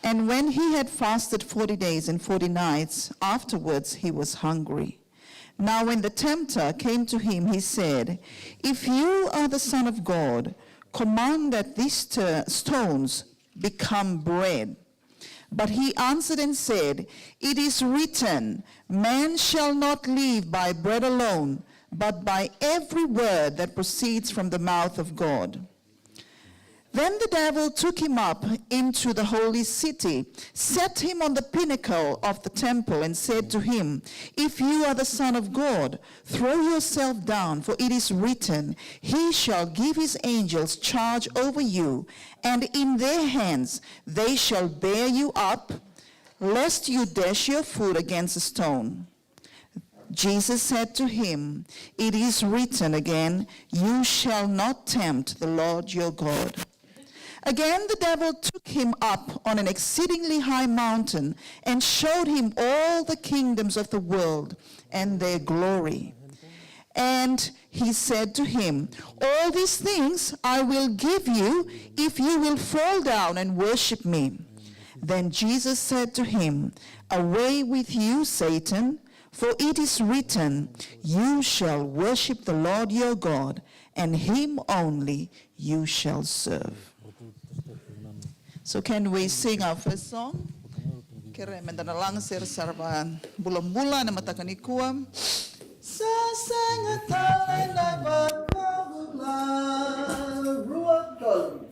And when he had fasted 40 days and 40 nights, afterwards he was hungry. Now when the tempter came to him, he said, "If you are the Son of God, command that these stones become bread." But he answered and said, "It is written, man shall not live by bread alone, but by every word that proceeds from the mouth of God." Then the devil took him up into the holy city, set him on the pinnacle of the temple, and said to him, "If you are the Son of God, throw yourself down, for it is written, he shall give his angels charge over you, and in their hands they shall bear you up, lest you dash your foot against a stone." Jesus said to him, "It is written again, you shall not tempt the Lord your God." Again the devil took him up on an exceedingly high mountain and showed him all the kingdoms of the world and their glory. And he said to him, "All these things I will give you if you will fall down and worship me." Then Jesus said to him, "Away with you, Satan, for it is written, you shall worship the Lord your God, and him only you shall serve." So can we sing our first song? Kira mandanalang sir sarvan bulan-bulan na matakanikuam. Sa sangatan na pagkabulan ruwakal.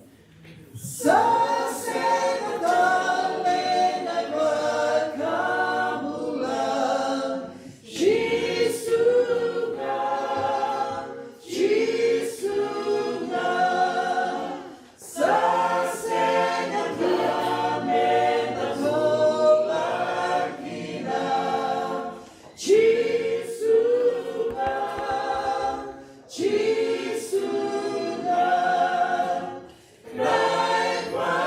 Sa sangatan na pagkabulan. Right.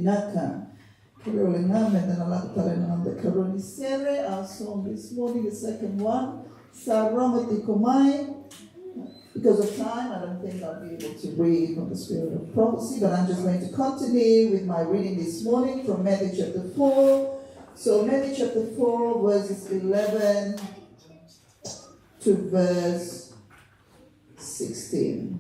Pinaka. Caroling namin na nalaktaran ng the Caroni Sere. Our song this morning, the second one. Sa Ramati Kumai. Because of time, I don't think I'll be able to read from the spirit of prophecy, but I'm just going to continue with my reading this morning from Matthew chapter 4. So Matthew chapter 4, verses 11 to verse 16.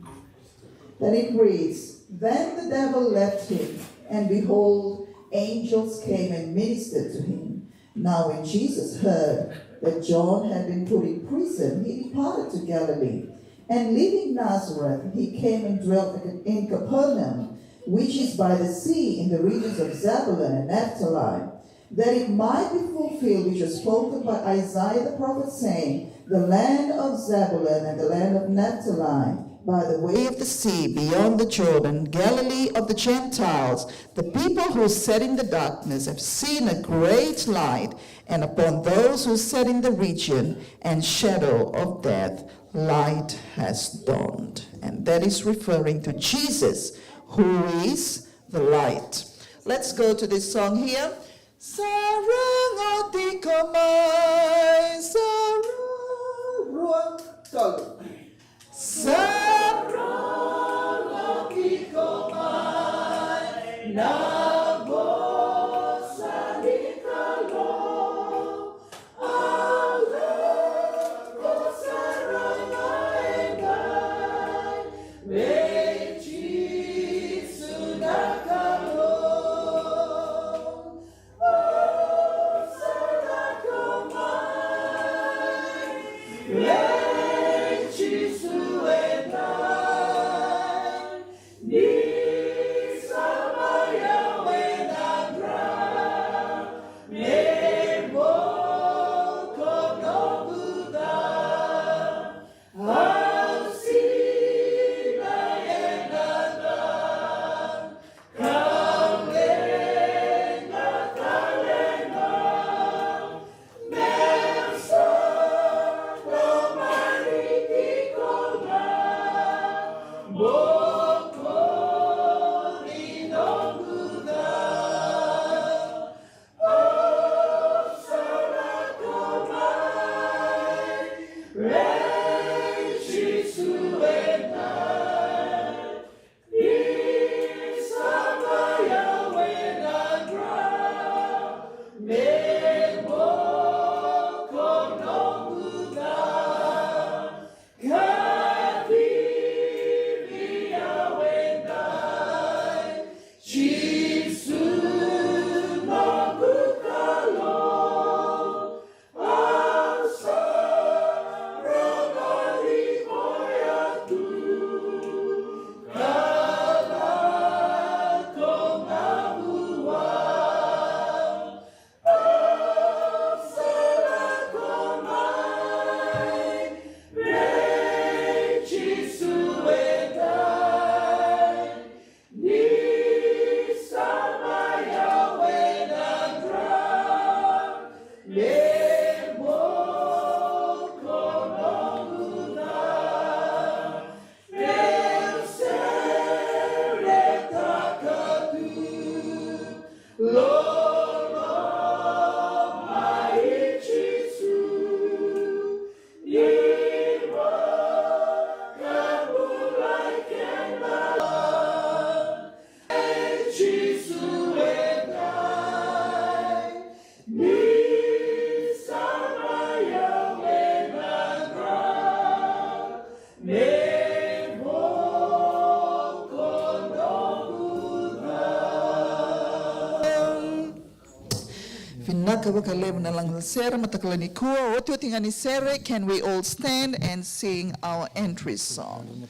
Then it reads, Then the devil left him, and behold, angels came and ministered to him. Now when Jesus heard that John had been put in prison, he departed to Galilee. And leaving Nazareth, he came and dwelt in Capernaum, which is by the sea in the regions of Zebulun and Naphtali, that it might be fulfilled which was spoken by Isaiah the prophet, saying, The land of Zebulun and the land of Naphtali, by the way of the sea, beyond the Jordan, Galilee of the Gentiles, the people who sat in the darkness have seen a great light, and upon those who sat in the region and shadow of death, light has dawned. And that is referring to Jesus, who is the light. Let's go to this song here. Sarang ati kamay, sarang sarang ati kamay, nabosan ikalo, alam ko sarang aengay, may Jesus nakalo. Can we all stand and sing our entry song?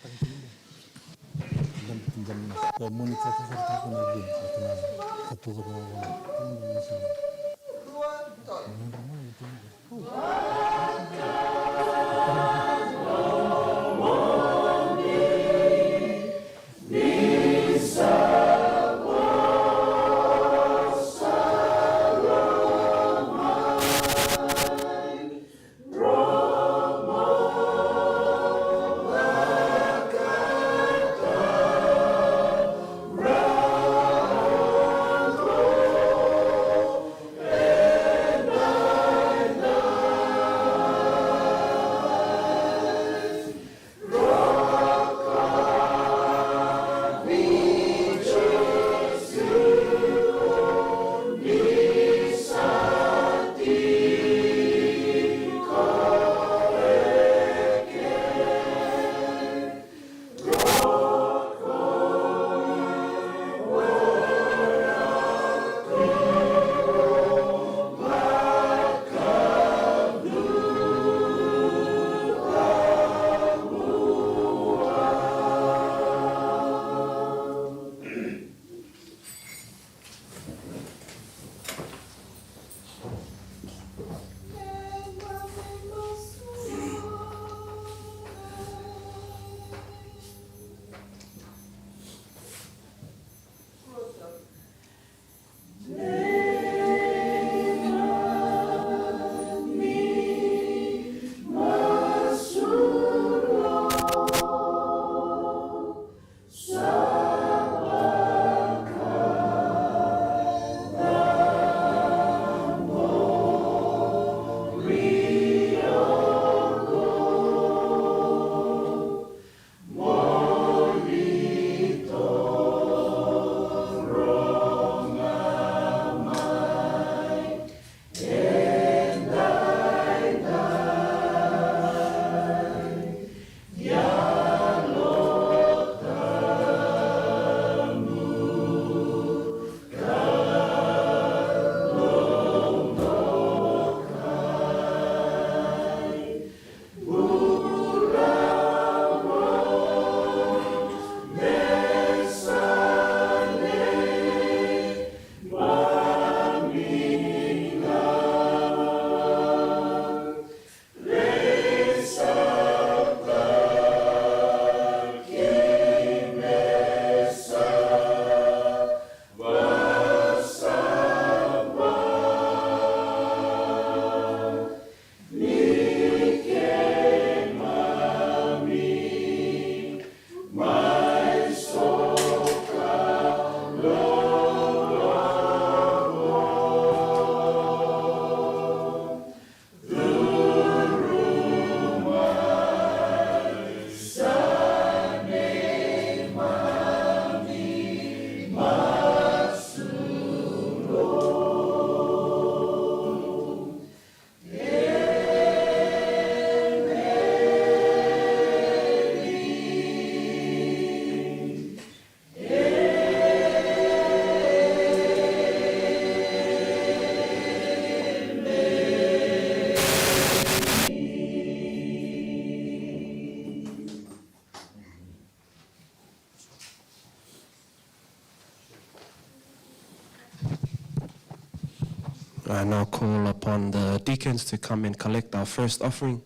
I now call upon the deacons to come and collect our first offering.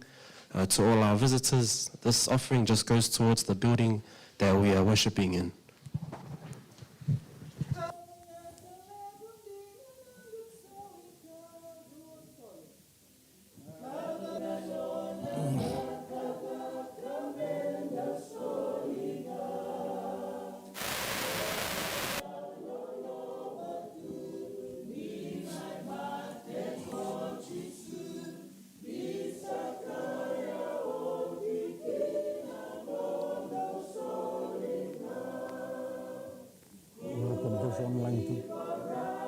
To all our visitors, this offering just goes towards the building that we are worshiping in.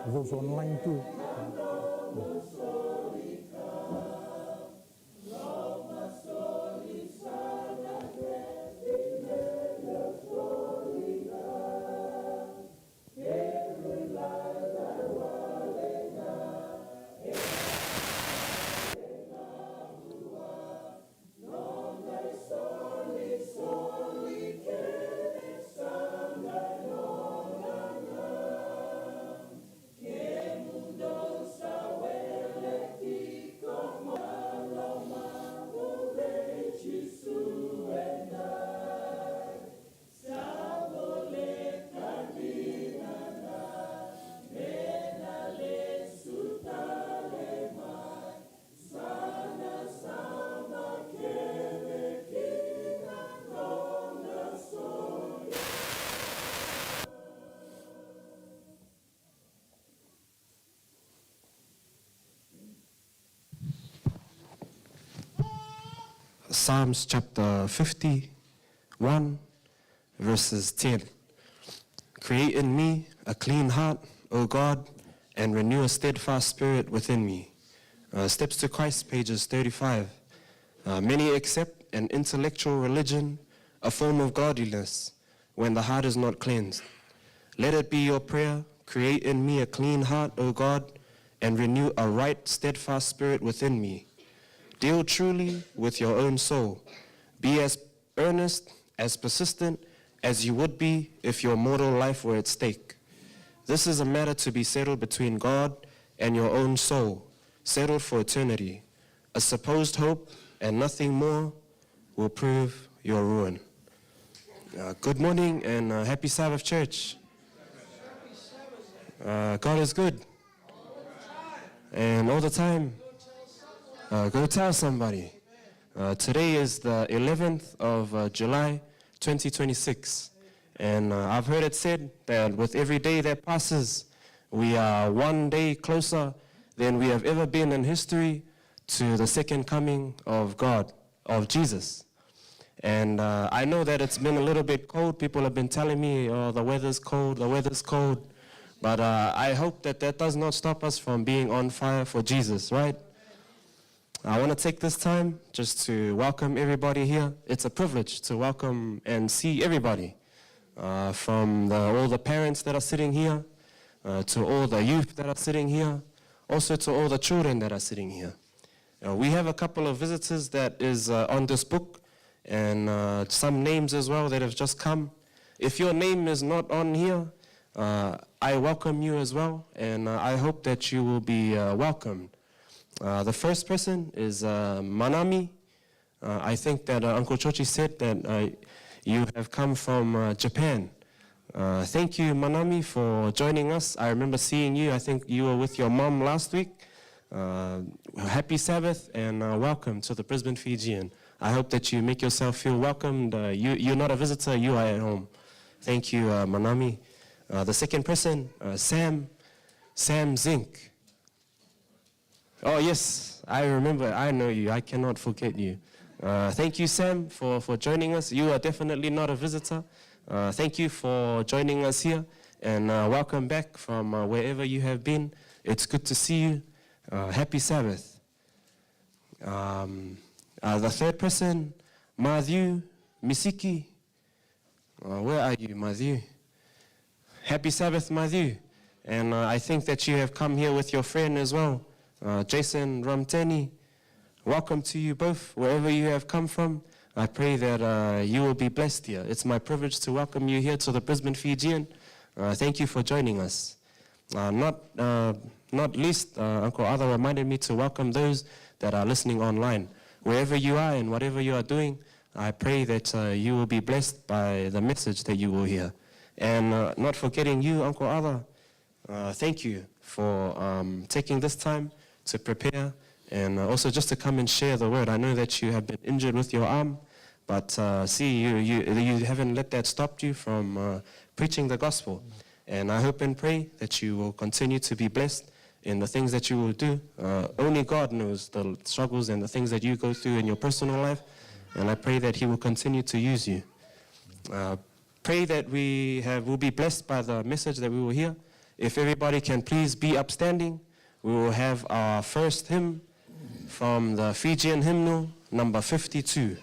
Those online too. Psalms chapter 51, verses 10. Create in me a clean heart, O God, and renew a steadfast spirit within me. Steps to Christ, pages 35. Many accept an intellectual religion, a form of godliness, when the heart is not cleansed. Let it be your prayer, create in me a clean heart, O God, and renew a right, steadfast spirit within me. Deal truly with your own soul. Be as earnest, as persistent as you would be if your mortal life were at stake. This is a matter to be settled between God and your own soul, settled for eternity. A supposed hope and nothing more will prove your ruin. Good morning and happy Sabbath, church. God is good. And all the time. Go tell somebody. Today is the 11th of July, 2026. And I've heard it said that with every day that passes, we are one day closer than we have ever been in history to the second coming of God, of Jesus. And I know that it's been a little bit cold. People have been telling me, oh, the weather's cold, the weather's cold. But I hope that that does not stop us from being on fire for Jesus, right? I want to take this time just to welcome everybody here. It's a privilege to welcome and see everybody, from all the parents that are sitting here, to all the youth that are sitting here, also to all the children that are sitting here. We have a couple of visitors that is on this book, and some names as well that have just come. If your name is not on here, I welcome you as well, and I hope that you will be welcomed. The first person is Manami. I think that Uncle Chochi said that you have come from Japan. Thank you, Manami, for joining us. I remember seeing you. I think you were with your mom last week. Happy Sabbath and welcome to the Brisbane Fijian. I hope that you make yourself feel welcomed. You're not a visitor, you are at home. Thank you, Manami. The second person, Sam Zink. Oh, yes, I remember. I know you. I cannot forget you. Thank you, Sam, for joining us. You are definitely not a visitor. Thank you for joining us here, and welcome back from wherever you have been. It's good to see you. Happy Sabbath. The third person, Matthew Misiki. Where are you, Matthew? Happy Sabbath, Matthew. And I think that you have come here with your friend as well. Jason Ramteni, welcome to you both, wherever you have come from. I pray that you will be blessed here. It's my privilege to welcome you here to the Brisbane Fijian. Thank you for joining us. Not least, Uncle Arthur reminded me to welcome those that are listening online. Wherever you are and whatever you are doing, I pray that you will be blessed by the message that you will hear. And not forgetting you, Uncle Arthur, thank you for taking this time to prepare and also just to come and share the word. I know that you have been injured with your arm, but you haven't let that stop you from preaching the gospel. And I hope and pray that you will continue to be blessed in the things that you will do. Only God knows the struggles and the things that you go through in your personal life, and I pray that He will continue to use you. Pray that we'll be blessed by the message that we will hear. If everybody can please be upstanding, we will have our first hymn from the Fijian hymnal, number 52.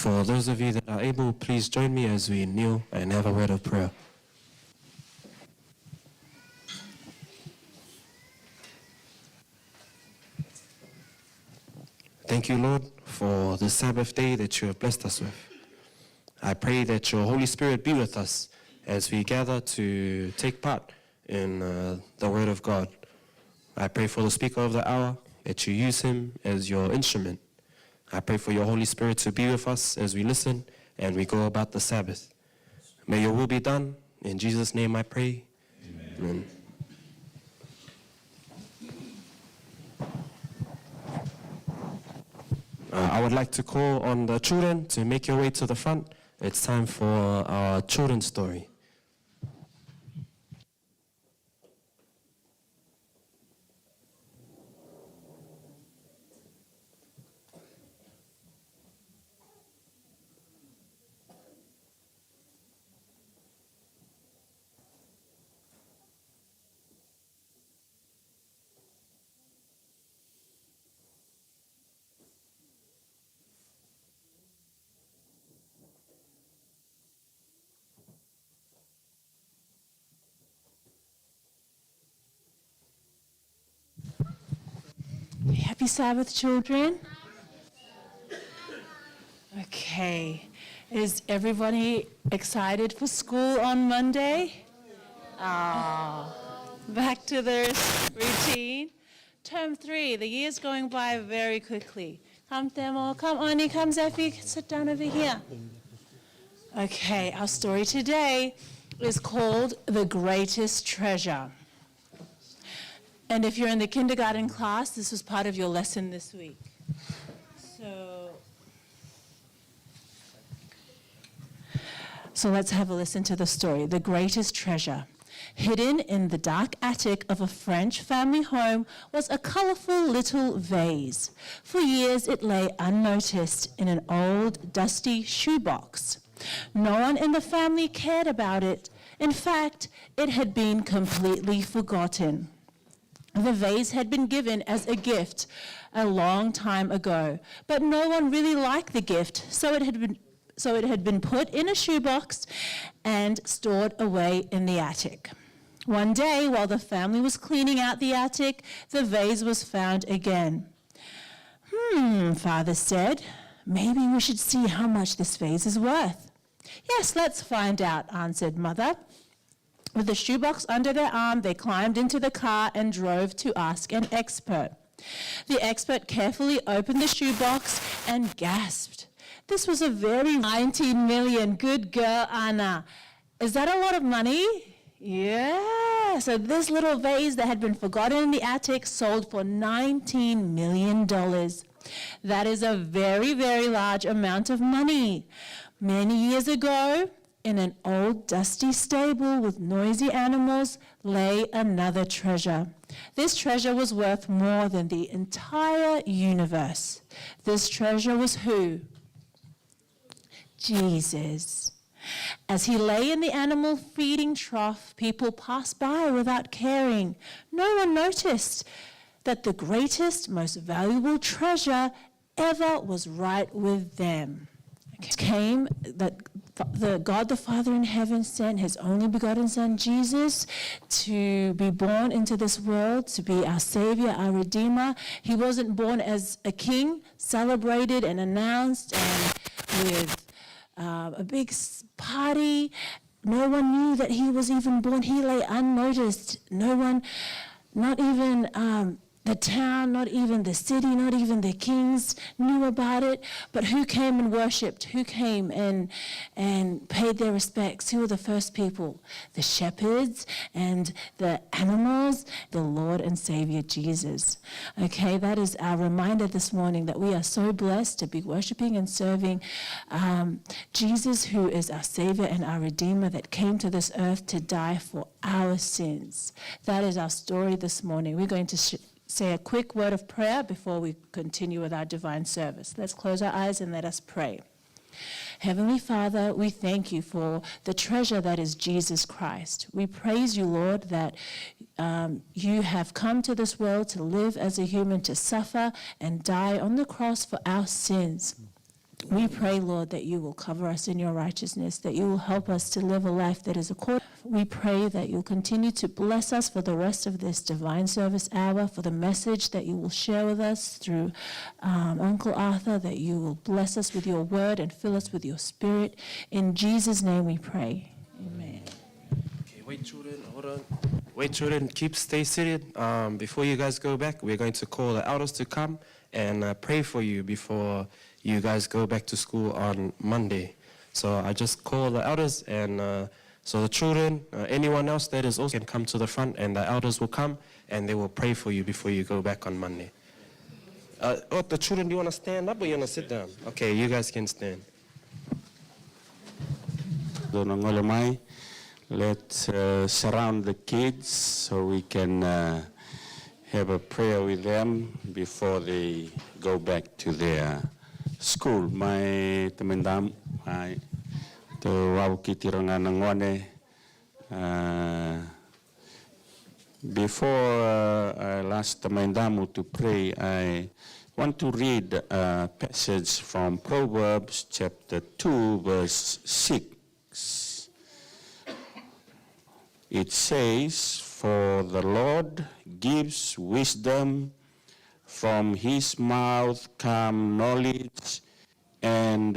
For those of you that are able, please join me as we kneel and have a word of prayer. Thank you, Lord, for the Sabbath day that you have blessed us with. I pray that your Holy Spirit be with us as we gather to take part in the Word of God. I pray for the speaker of the hour, that you use him as your instrument. I pray for your Holy Spirit to be with us as we listen and we go about the Sabbath. May your will be done. In Jesus' name I pray. Amen. I would like to call on the children to make your way to the front. It's time for our children's story. Happy Sabbath, children. Okay, is everybody excited for school on Monday? Back to their routine. Term 3, the year's going by very quickly. Come, Themo, come, Oni, come, Zephy, sit down over here. Okay, our story today is called The Greatest Treasure. And if you're in the kindergarten class, this was part of your lesson this week. So let's have a listen to the story. The Greatest Treasure. Hidden in the dark attic of a French family home was a colorful little vase. For years it lay unnoticed in an old, dusty shoebox. No one in the family cared about it. In fact, it had been completely forgotten. The vase had been given as a gift a long time ago, but no one really liked the gift, so it had been put in a shoebox and stored away in the attic. One day, while the family was cleaning out the attic, the vase was found again. Father said, maybe we should see how much this vase is worth. Yes, let's find out, answered Mother. With the shoebox under their arm, they climbed into the car and drove to ask an expert. The expert carefully opened the shoebox and gasped. This was a very 19 million. Good girl, Anna. Is that a lot of money? Yeah. So this little vase that had been forgotten in the attic sold for $19 million. That is a very, very large amount of money. Many years ago, in an old dusty stable with noisy animals lay another treasure. This treasure was worth more than the entire universe. This treasure was who? Jesus. As he lay in the animal feeding trough, people passed by without caring. No one noticed that the greatest, most valuable treasure ever was right with them. It came that God the Father in heaven sent his only begotten Son, Jesus, to be born into this world, to be our Savior, our Redeemer. He wasn't born as a king, celebrated and announced and with a big party. No one knew that he was even born. He lay unnoticed. No one, not even the town, not even the city, not even the kings knew about it. But who came and worshipped? Who came and paid their respects? Who were the first people? The shepherds and the animals, the Lord and Savior Jesus. Okay, that is our reminder this morning that we are so blessed to be worshiping and serving Jesus, who is our Savior and our Redeemer, that came to this earth to die for our sins. That is our story this morning. We're going to say a quick word of prayer before we continue with our divine service. Let's close our eyes and let us pray. Heavenly Father, we thank you for the treasure that is Jesus Christ. We praise you, Lord, that you have come to this world to live as a human, to suffer and die on the cross for our sins. We pray, Lord, that you will cover us in your righteousness, that you will help us to live a life that is according. We pray that you'll continue to bless us for the rest of this divine service hour, for the message that you will share with us through Uncle Arthur, that you will bless us with your word and fill us with your spirit. In Jesus' name we pray. Amen. Okay, wait, children, hold on. Wait, children, stay seated. Before you guys go back, we're going to call the elders to come and pray for you before you guys go back to school on Monday. So I just call the elders, and so the children, anyone else that is also can come to the front, and the elders will come and they will pray for you before you go back on Monday. The children, do you want to stand up or you want to sit down? Okay, you guys can stand. Let's surround the kids so we can have a prayer with them before they go back to their school. My temendam, my to wawkitirangan ngone. Before I ask temendamu to pray, I want to read a passage from Proverbs chapter 2, verse 6. It says, "For the Lord gives wisdom, from his mouth come knowledge and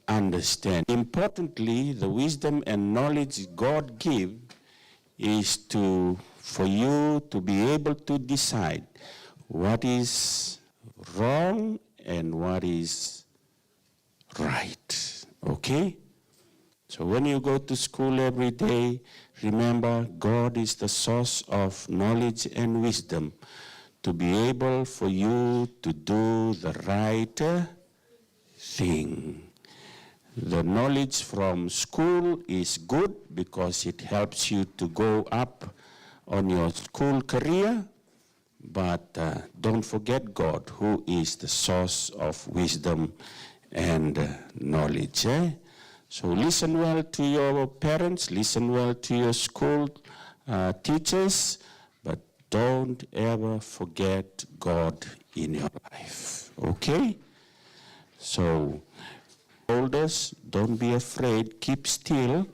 understand." Importantly, the wisdom and knowledge God gives is for you to be able to decide what is wrong and what is right. Okay? So when you go to school every day, remember God is the source of knowledge and wisdom to be able for you to do the right thing. The knowledge from school is good because it helps you to go up on your school career, but don't forget God, who is the source of wisdom and knowledge. So listen well to your parents, listen well to your school teachers, but don't ever forget God in your life, okay? So, elders, don't be afraid, keep still,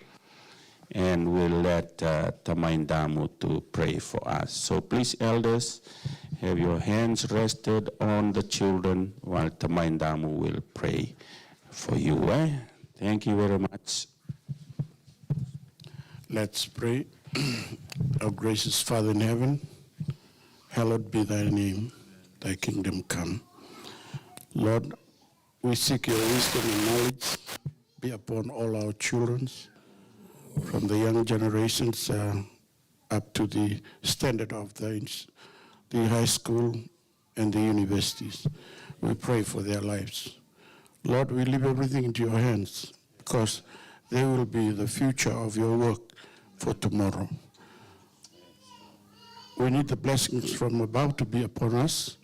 and we'll let Tamaindamu to pray for us. So please, elders, have your hands rested on the children while Tamaindamu will pray for you. Thank you very much. Let's pray. Our gracious Father in heaven, hallowed be thy name, thy kingdom come. Lord, we seek your wisdom and knowledge be upon all our children, from the young generations up to the standard of the high school and the universities. We pray for their lives. Lord, we leave everything into your hands because they will be the future of your work for tomorrow. We need the blessings from above to be upon us.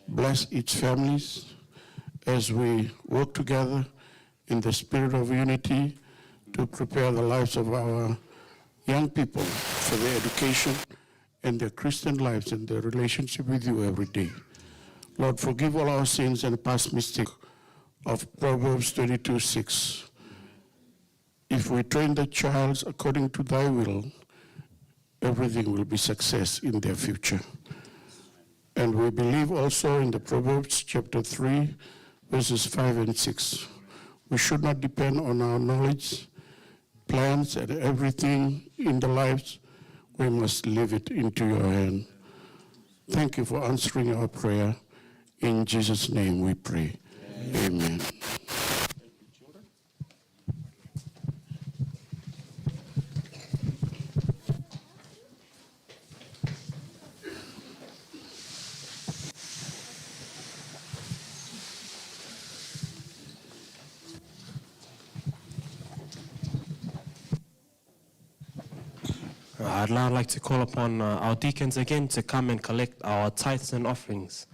Bless each families as we work together in the spirit of unity to prepare the lives of our young people for their education and their Christian lives and their relationship with you every day. Lord, forgive all our sins and past mistakes of Proverbs 22:6. If we train the child according to thy will, everything will be success in their future. And we believe also in the Proverbs chapter 3, verses 5 and 6. We should not depend on our knowledge, plans, and everything in the lives. We must leave it into your hand. Thank you for answering our prayer. In Jesus' name we pray. Amen. I'd now like to call upon our deacons again to come and collect our tithes and offerings.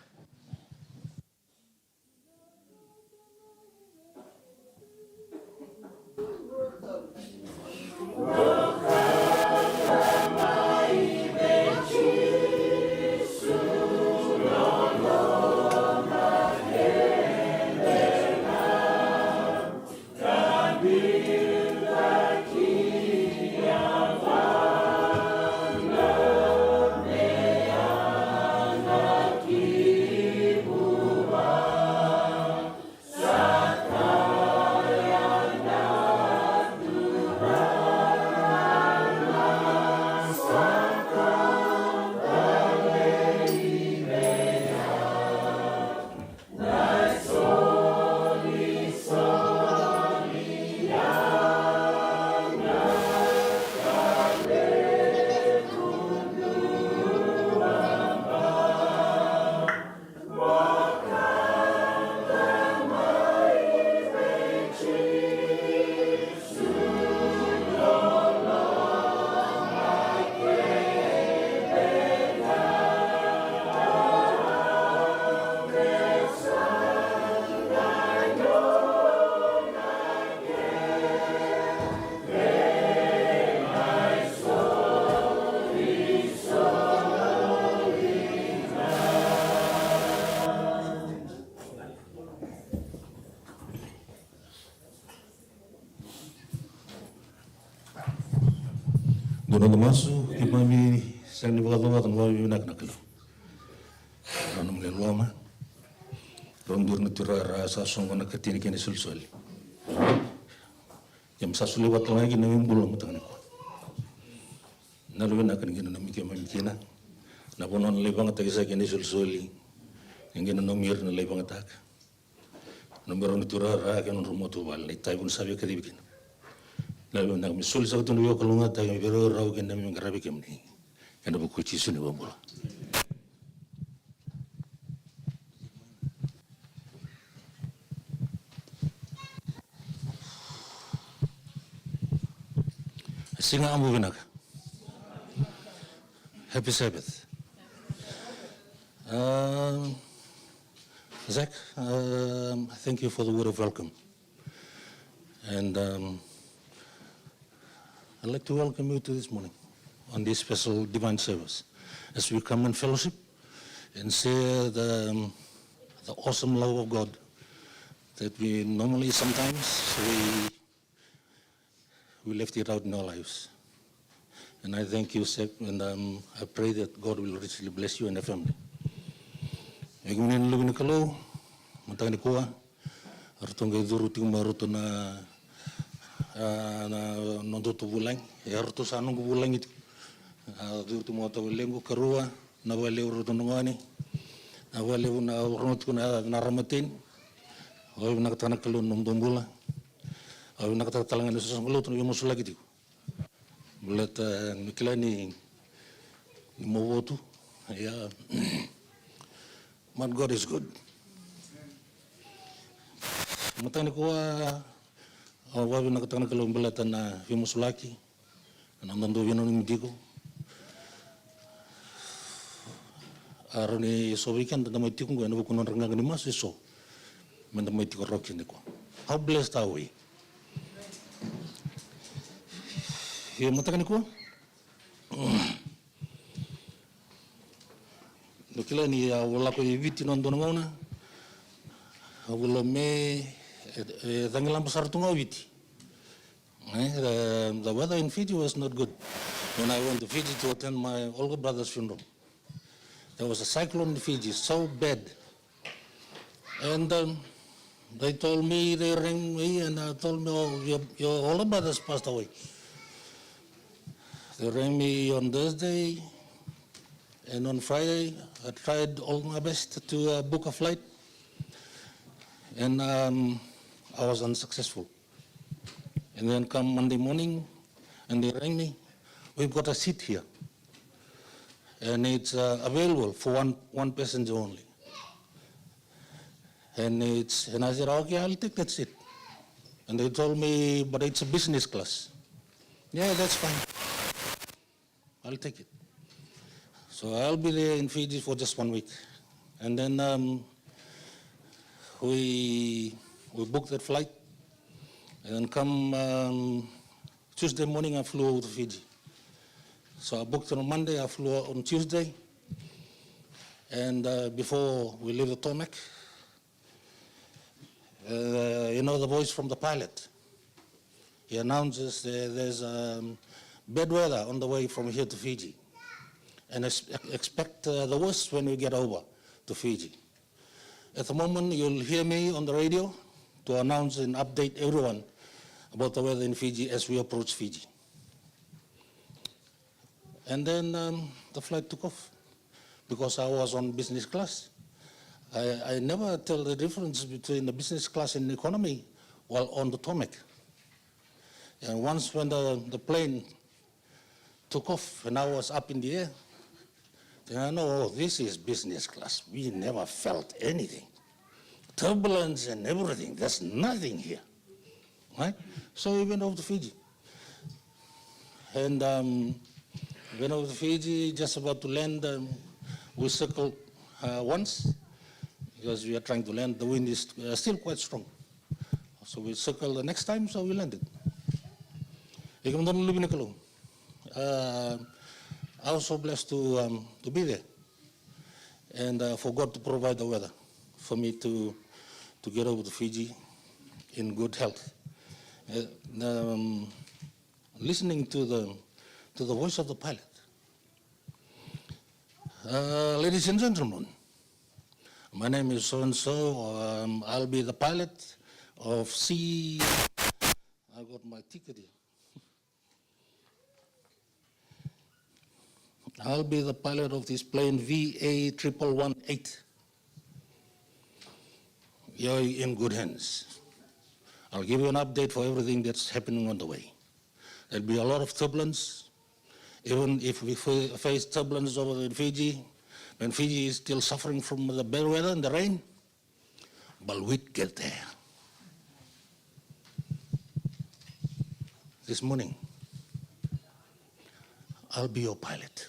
Dono masu ki mami sani wala tan wa yunak nakalo. Ano mle loma. Rondur na tira rasa songo na katini kini sulsul. Jam sasuli wat lagi na mimbul matang ko. Nalu na kan gina na mikina. Na bonon lebang ta isa kini sulsuli. Ngina no mir na lebang ta. No mir na tira ra kan rumotu wal ni tai bun sabi kadibikin. Lalu nak misul sa tu niyo kalunga ta mi bero raw kina mi ngarabi kemni. Kana bu kuchi suni bambola. Singa ambu binak. Happy Sabbath. Zach, thank you for the word of welcome. And I'd like to welcome you to this morning on this special divine service as we come in fellowship and share the awesome love of God that we normally sometimes we left it out in our lives. And I thank you, Seth, and I pray that God will richly bless you and your family. Eguminen lubin kalau, matang ni kuah, arutong kay duru ting maruto na nonto tu bulang, aruto sa anong bulang itu, duru tu mo tahu lengu kerua, nawale uruto nungani, nawale una urut kuna naramatin, awal nakatana kalau nomdom bula. Aku nak kata talangan susah ngelut tu yang musuh lagi tu. Bulat mikila ni mau tu, ya. But God is good. Matang ni kuah, awak nak kata kalau bulat na yang musuh lagi, nonton tu yang orang mendiko. Aruni sobikan tentang mati kunggu, anu bukan orang ngani masih so, tentang mati korokin ni kuah. How blessed are we? Ya matakan ko. Nukila ni wala ko ibiti non dono ngona. Wala me tangilam pasar tunga ibiti. The weather in Fiji was not good. When I went to Fiji to attend my older brother's funeral, there was a cyclone in Fiji, so bad. And they told me, they rang me and told me, oh, your older brother's passed away. They rang me on Thursday, and on Friday, I tried all my best to book a flight, and I was unsuccessful. And then come Monday morning, and they rang me, we've got a seat here, and it's available for one passenger only. And I said, okay, I'll take that seat. And they told me, but it's a business class. Yeah, that's fine. I'll take it. So I'll be there in Fiji for just 1 week. And then we booked that flight. And then come Tuesday morning, I flew over to Fiji. So I booked on Monday, I flew on Tuesday. And before we leave the tarmac, you know the voice from the pilot. He announces there's bad weather on the way from here to Fiji. And expect the worst when we get over to Fiji. At the moment, you'll hear me on the radio to announce and update everyone about the weather in Fiji as we approach Fiji. And then the flight took off because I was on business class. I never tell the difference between the business class and economy while on the tarmac. And once when the plane took off and I was up in the air, then I know, oh, this is business class. We never felt anything. Turbulence and everything, there's nothing here, right? So we went over to Fiji. And went over to Fiji, just about to land, we circled once, because we are trying to land, the wind is still quite strong. So we circled the next time, so we landed. I was so blessed to be there and for God to provide the weather for me to get over to Fiji in good health. Listening to to the voice of the pilot. Ladies and gentlemen, my name is so-and-so. I'll be the pilot of C. I got my ticket here. I'll be the pilot of this plane VA1118. You're in good hands. I'll give you an update for everything that's happening on the way. There'll be a lot of turbulence, even if we face turbulence over in Fiji, when Fiji is still suffering from the bad weather and the rain, but we'd get there. This morning, I'll be your pilot.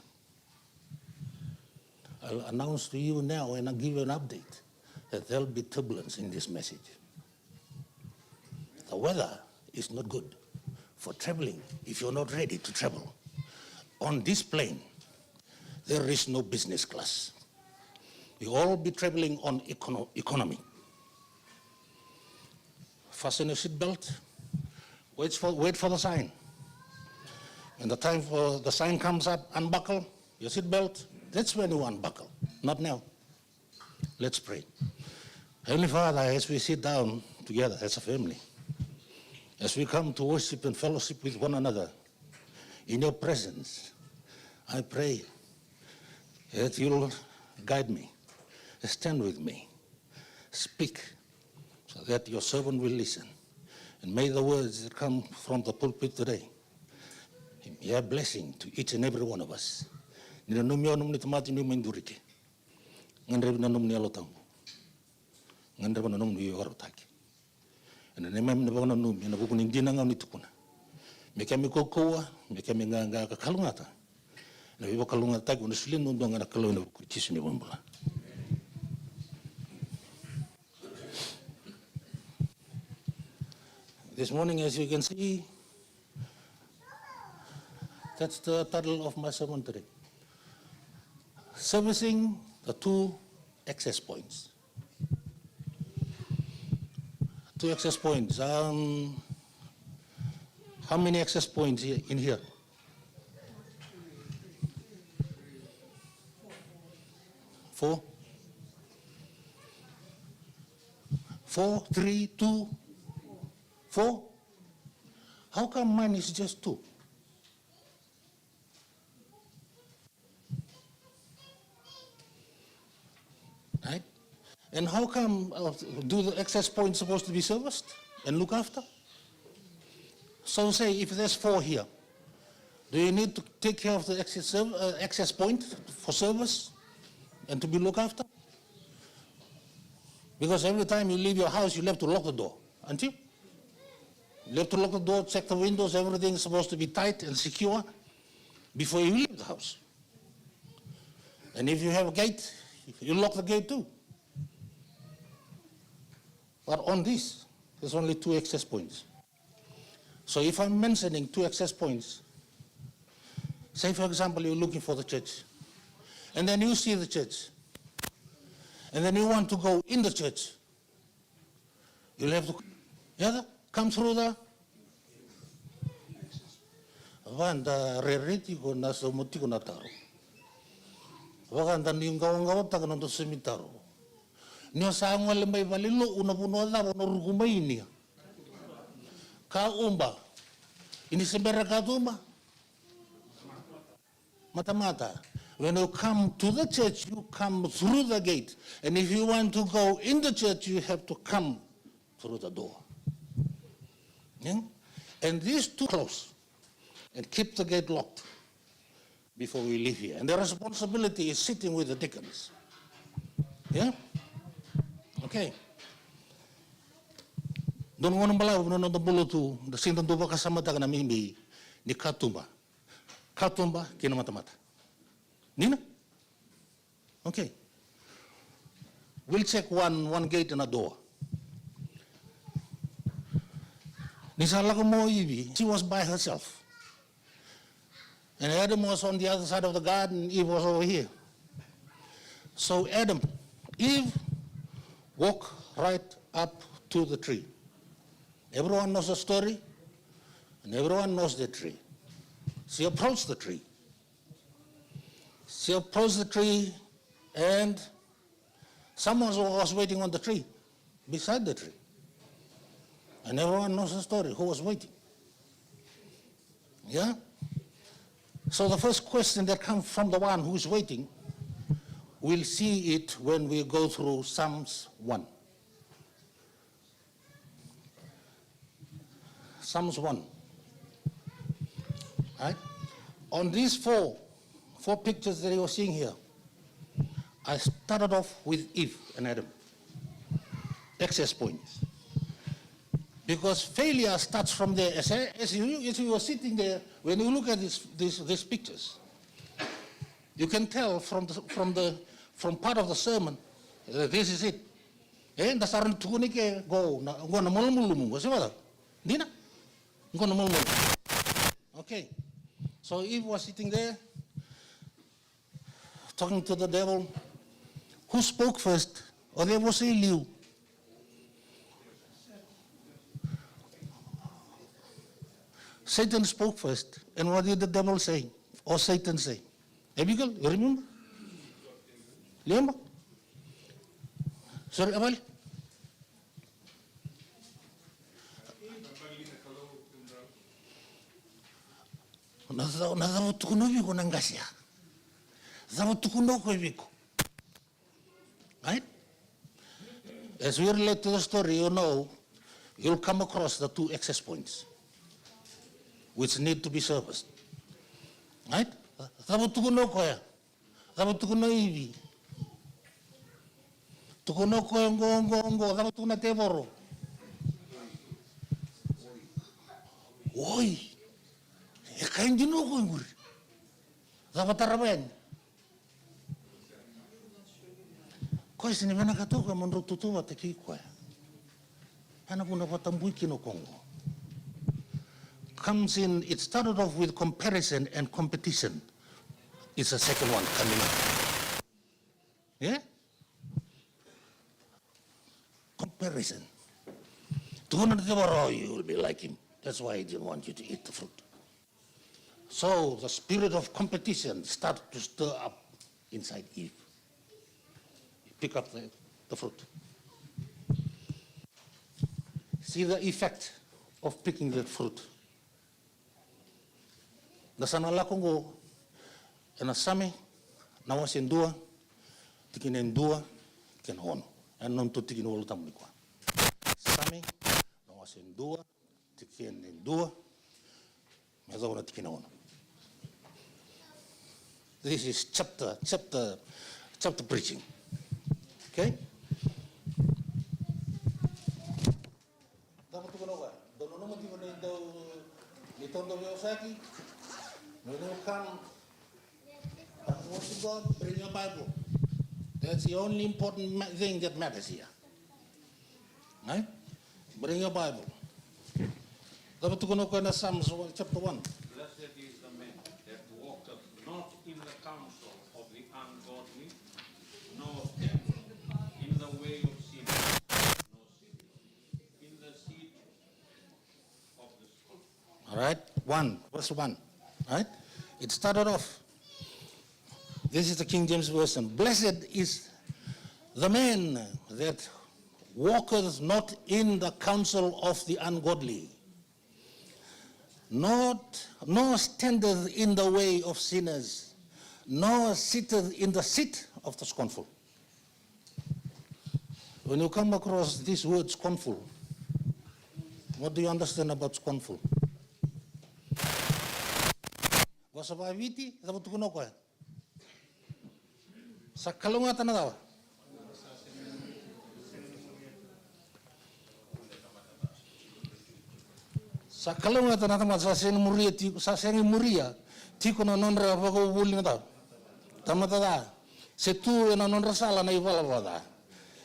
I'll announce to you now and I'll give you an update that there'll be turbulence in this message. The weather is not good for traveling if you're not ready to travel. On this plane, there is no business class. We all be traveling on economy. Fasten your seatbelt, wait for the sign. When the time for the sign comes up, unbuckle your seatbelt, that's when you unbuckle, not now. Let's pray. Heavenly Father, as we sit down together as a family, as we come to worship and fellowship with one another, in your presence, I pray that you'll guide me, stand with me, speak, so that your servant will listen. And may the words that come from the pulpit today be a blessing to each and every one of us. Nina numio num ni tamati ni mendurike. Ngandre na num ni alotambo. Ngandre na num ni yorotaki. And the name of the num in a book in dinner on it. Mechanical coa, mechanical kalungata. And we walk along a tag on the slim and a colon of Chisni Wumbla. This morning, as you can see, that's the title of my sermon today. Servicing the 2 access points. 2 access points. How many access points in here? 4? 4, 3, 2, 4? How come mine is just 2? Right? And how come do the access points supposed to be serviced and looked after? So say if there's 4 here, do you need to take care of the access point for service and to be looked after? Because every time you leave your house, you have to lock the door, aren't you? You have to lock the door, check the windows, everything is supposed to be tight and secure before you leave the house. And if you have a gate, you lock the gate too. But on this, there's only 2 access points. So if I'm mentioning 2 access points, say for example, you're looking for the church, and then you see the church, and then you want to go in the church, you'll have to come through the Vanda reriti ko na so moti ko na taro. Wakanda ni ngaw taga no semitaro. Nio sa ngole mai valilo una puno da no rugumai ni. Ka umba. Ini sebera ka tumba. Mata. When you come to the church, you come through the gate. And if you want to go in the church, you have to come through the door. Yeah? And these 2 close. And keep the gate locked before we leave here. And the responsibility is sitting with the deacons. Yeah? Okay. Don't want to balaw no the bulutu the sintan tuba kasama taga na mimi ni katumba. Katumba kina mata. Nina? Okay. We'll check one gate and a door. Nisala ko mo ibi, she was by herself. And Adam was on the other side of the garden, Eve was over here. So Eve walked right up to the tree. Everyone knows the story, and everyone knows the tree. She approached the tree. She approached the tree, and someone was waiting on the tree, beside the tree. And everyone knows the story, who was waiting. Yeah? So the first question that comes from the one who is waiting, we'll see it when we go through Psalms 1. Psalms 1. Right? On these four pictures that you are seeing here, I started off with Eve and Adam. Access points. Because failure starts from there. As you were sitting there, when you look at these pictures, you can tell from part of the sermon, this is it. And dasaran tukuni ke go na mulmulumu. Kasi wala? Di na. Okay. So Eve was sitting there, talking to the devil. Who spoke first? Or there was a Liu. Satan spoke first. And what did the devil say? Or Satan say? Abigail, you remember? Remember? Sorry, Amal? Nazavo tukuno viko nangasia. Zavo tukuno ko viko. Right? As we relate to the story, you know, you'll come across the two access points which need to be serviced. Right? Zavo tukuno ko ya. Zavo tukuno ivi. Tukuno ko ngo. Zavo tukuno tevoro. Oi. Kain dino ko ngur. Zavo taraben. Ko sini mana kato ko monro tutu wa teki ko ya. Ana kuna patambui kino Kongo. Comes in, it started off with comparison and competition. It's the second one coming up. Yeah? Comparison. You will be like him. That's why he didn't want you to eat the fruit. So the spirit of competition started to stir up inside Eve. Pick up the fruit. See the effect of picking the fruit. Nasana lakongo ena same na wasendua tikinendua kenhono and non to tikino lutamni kwa. Same na wasendua tikinendua mezaona tikinono. This is chapter preaching. Okay? Dapat tuh kenapa? Dono nama tiba di tondo Yosaki. When you come, worship God, bring your Bible. That's the only important thing that matters here. Right? Bring your Bible. Dapat tuh kenapa na Psalms chapter 1. Blessed is the man that walketh not in the counsel of the ungodly, nor standeth in the way of sinners, nor sitteth in the seat of the scornful. All right, 1, verse 1. Right? It started off. This is the King James Version. Blessed is the man that walketh not in the counsel of the ungodly, nor standeth in the way of sinners, nor sitteth in the seat of the scornful. When you come across this word scornful, what do you understand about scornful? Wasa viti, dapat tukuno ko. Sa kalunga tanadawa. Sa kalunga tanadawa sa seni muria, tiko na nonra pako buli na tao. Tamata se tu na nonra sala na iwala wada.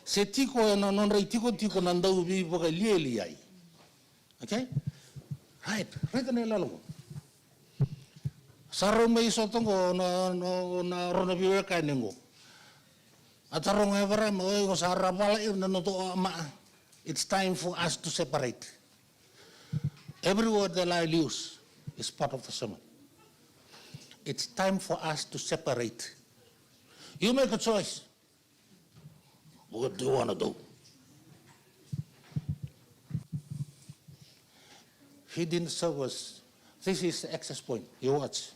Se tiko na nonra tiko na ndau bi paka lieli ai. Okay? Right na ilalo. Sarong may sotongo na rona biwe kaningo. Atarong evara mo ko sa rapala na to ama. It's time for us to separate. Every word that I use is part of the sermon. it's time for us to separate. You make a choice. What do you want to do? He didn't serve us. This is the access point. You watch.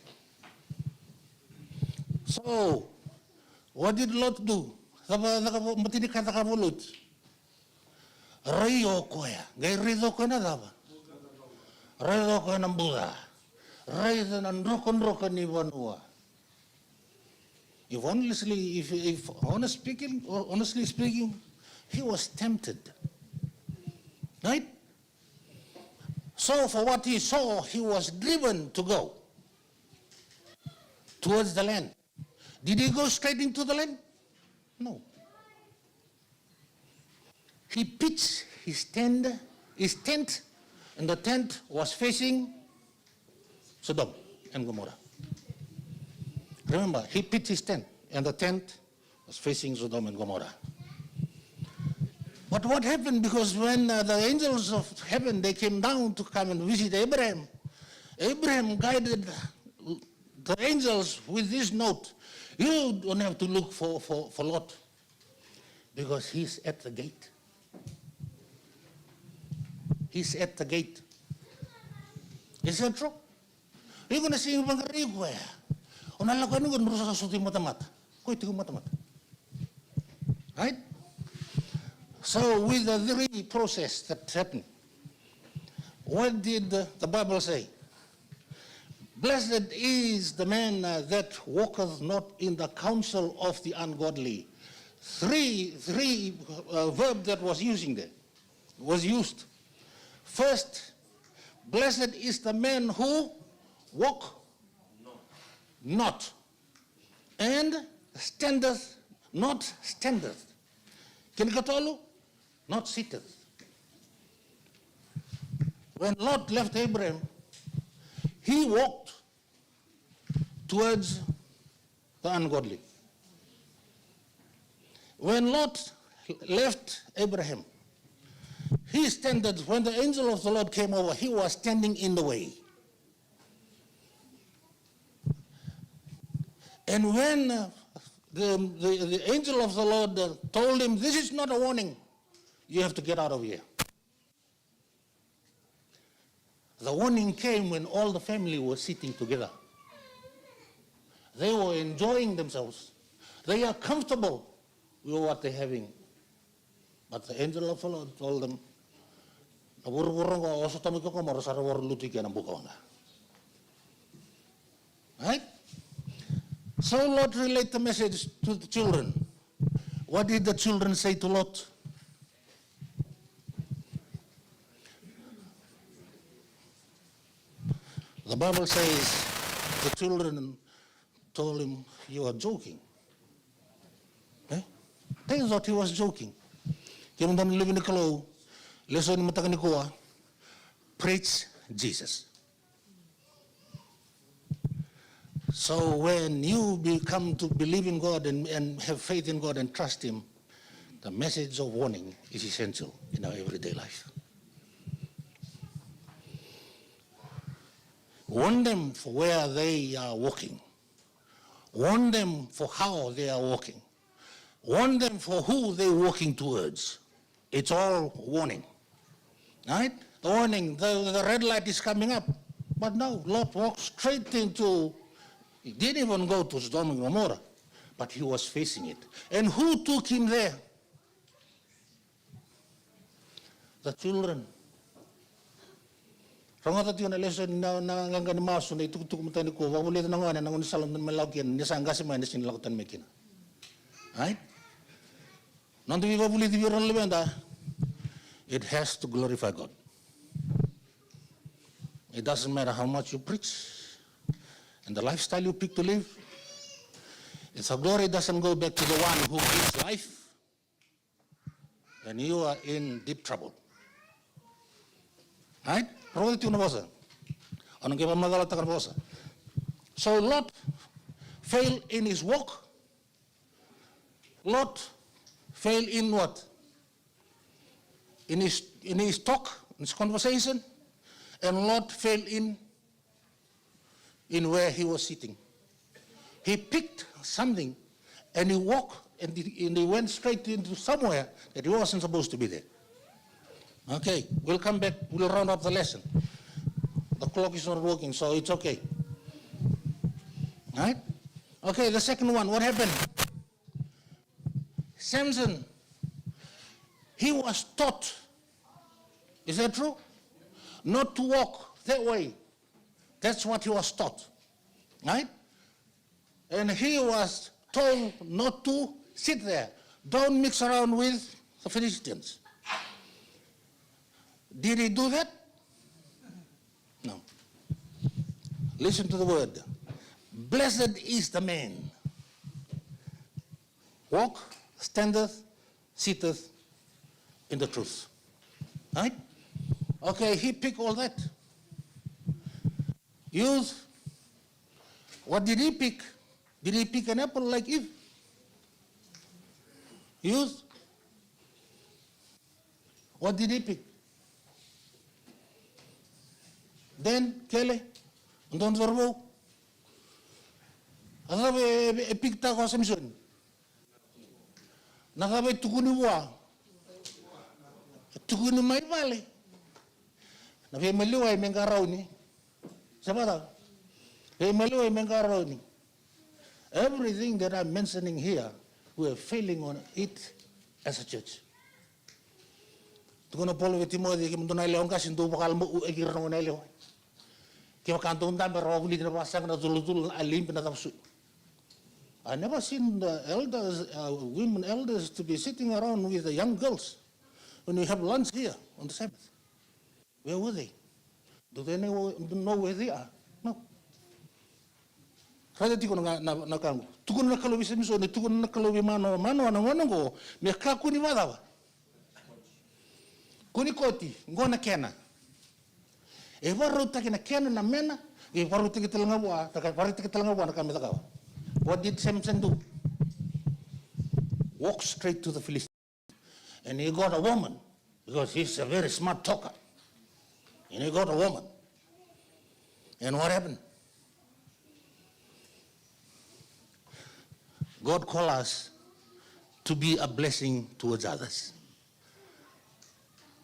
So, what did Lot do? Matinik kata kabulut. Rayo koya. Gay rido ko na daba. Rayo ko ng Buddha. Rayo ng rokon ni Vanua. If honestly speaking, he was tempted. Right? So for what he saw, he was driven to go towards the land. Did he go straight into the land? No. He pitched his tent, and the tent was facing Sodom and Gomorrah. Remember, he pitched his tent, and the tent was facing Sodom and Gomorrah. But what happened? Because when the angels of heaven, they came down to come and visit Abraham, Abraham guided the angels with this note: you don't have to look for Lot, because he's at the gate. He's at the gate. Is that true? You're going to see him. Right? So with the three process that happened, what did the Bible say? Blessed is the man that walketh not in the counsel of the ungodly. Three verb that was used. First, blessed is the man who walk not, and standeth, not standeth. Kinikatolu, not sitteth. When Lot left Abraham, he walked towards the ungodly. When Lot left Abraham, he standed, when the angel of the Lord came over, he was standing in the way. And when the angel of the Lord told him, this is not a warning, you have to get out of here. The warning came when all the family was sitting together. They were enjoying themselves. They are comfortable with what they're having. But the angel of the Lord told them, right? So Lot relayed the message to the children. What did the children say to Lot? The Bible says the children told him, you are joking. Eh? They thought he was joking. Preach Jesus. So when you come to believe in God and have faith in God and trust Him, the message of warning is essential in our everyday life. Warn them for where they are walking. Warn them for how they are walking. Warn them for who they're walking towards. It's all warning. Right? The warning, the red light is coming up. But no, Lot walked straight into, he didn't even go to Sodom and Gomorrah, but he was facing it. And who took him there? The children. Rangata tiyo na lesson na nangangga ni maso na itukutuk mo tayo ni ko, wabulit na nga na nangun salong na malawkian, nisangga si mga nisinlakutan may kina. Right? Nanti wabulit yung lebenda, it has to glorify God. It doesn't matter how much you preach and the lifestyle you pick to live. If the glory doesn't go back to the one who gives life, then you are in deep trouble. Right? So Lot failed in his walk. Lot failed in what? In his talk, in his conversation, and Lot failed in where he was sitting. he picked something and he walked and he went straight into somewhere that he wasn't supposed to be there. Okay, we'll come back, we'll round up the lesson. The clock is not working, so it's okay. Right? Okay, the second one, what happened? Samson, he was taught, is that true? Not to walk that way. That's what he was taught, right? And he was told not to sit there. Don't mix around with the Philistines. Did he do that? No. Listen to the word. Blessed is the man. Walk, standeth, sitteth in the truth. Right? Okay, he picked all that. Youth, what did he pick? Did he pick an apple like Eve? Youth, what did he pick? Then, Kelly, don't worry. Asabe epikta ko Samson. Nasabe tukuni wa. Tukuni mai vale. Nabe maliwa imengarau ni. Sabada. Maliwa imengarau ni. Everything that I'm mentioning here, we are failing on it as a church. Tukuna polo Timothy kimdona ile onga sindu bakal mo egirno na ile. Kaya kanto ndambe rawuli na pasang na zulul alim pinatapsu. I never seen the elders, women elders to be sitting around with the young girls when we have lunch here on the Sabbath. Where were they? Do they know where they are? No. Kada tiko na kangu. Tukun na kalobi semiso ne tukun na kalobi mano anangonongo me kakuni wadawa. Kuni koti ngona kena. E waruta kena kena na mena e waruta kitalanga wa waruta kitalanga wa na kamita kawa. What did Samson do? Walk straight to the Philistines. And he got a woman, because he's a very smart talker. And he got a woman. And what happened? God called us to be a blessing towards others.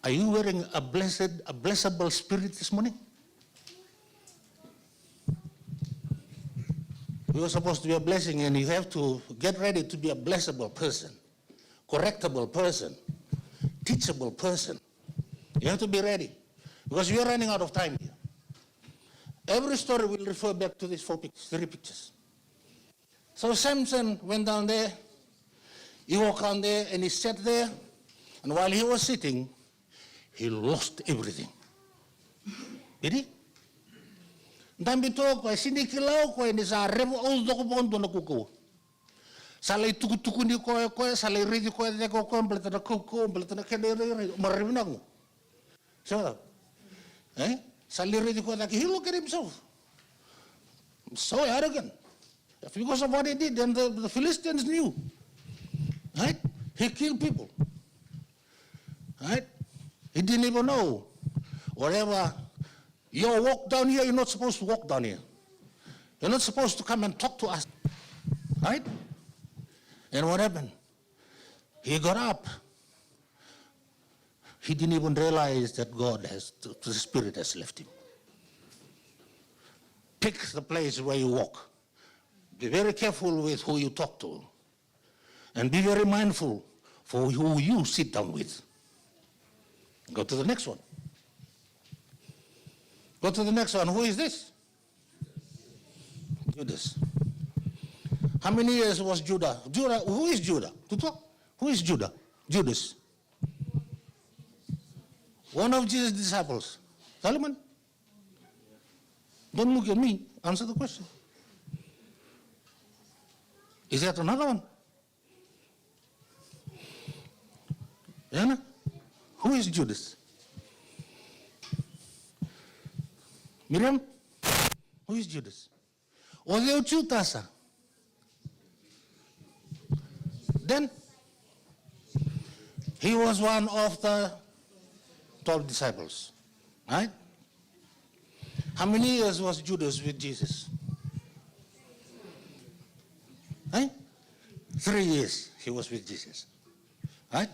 Are you wearing a blessable spirit this morning? You are supposed to be a blessing, and you have to get ready to be a blessable person, correctable person, teachable person. You have to be ready, because we are running out of time here. Every story will refer back to these three pictures. So Samson went down there, he walked down there, and he sat there, and while he was sitting, he lost everything. Did he? Dambi to ko sini kilau ko ni sa revo o do ko bondo na kuko. Salai tuku ni ko salai ridi ko de ko complete na kuko complete na kene maribna ko. So salai ridi ko that he look at himself. So arrogant. Because of what he did, and the Philistines knew. Right? He killed people. Right? He didn't even know. Whatever. You walk down here, you're not supposed to walk down here. You're not supposed to come and talk to us. Right? And what happened? He got up. He didn't even realize that the Spirit has left him. Pick the place where you walk. Be very careful with who you talk to. And be very mindful for who you sit down with. Go to the next one. Go to the next one. Who is this? Judas. How many years was Judah? Who is Judah? Who is Judah? Judas. One of Jesus' disciples. Solomon? Don't look at me. Answer the question. Is that another one? Anna? Who is Judas? Miriam? Who is Judas? Odeo Chutasa. Then, he was one of the 12 disciples, right? How many years was Judas with Jesus? 3 years he was with Jesus. Right?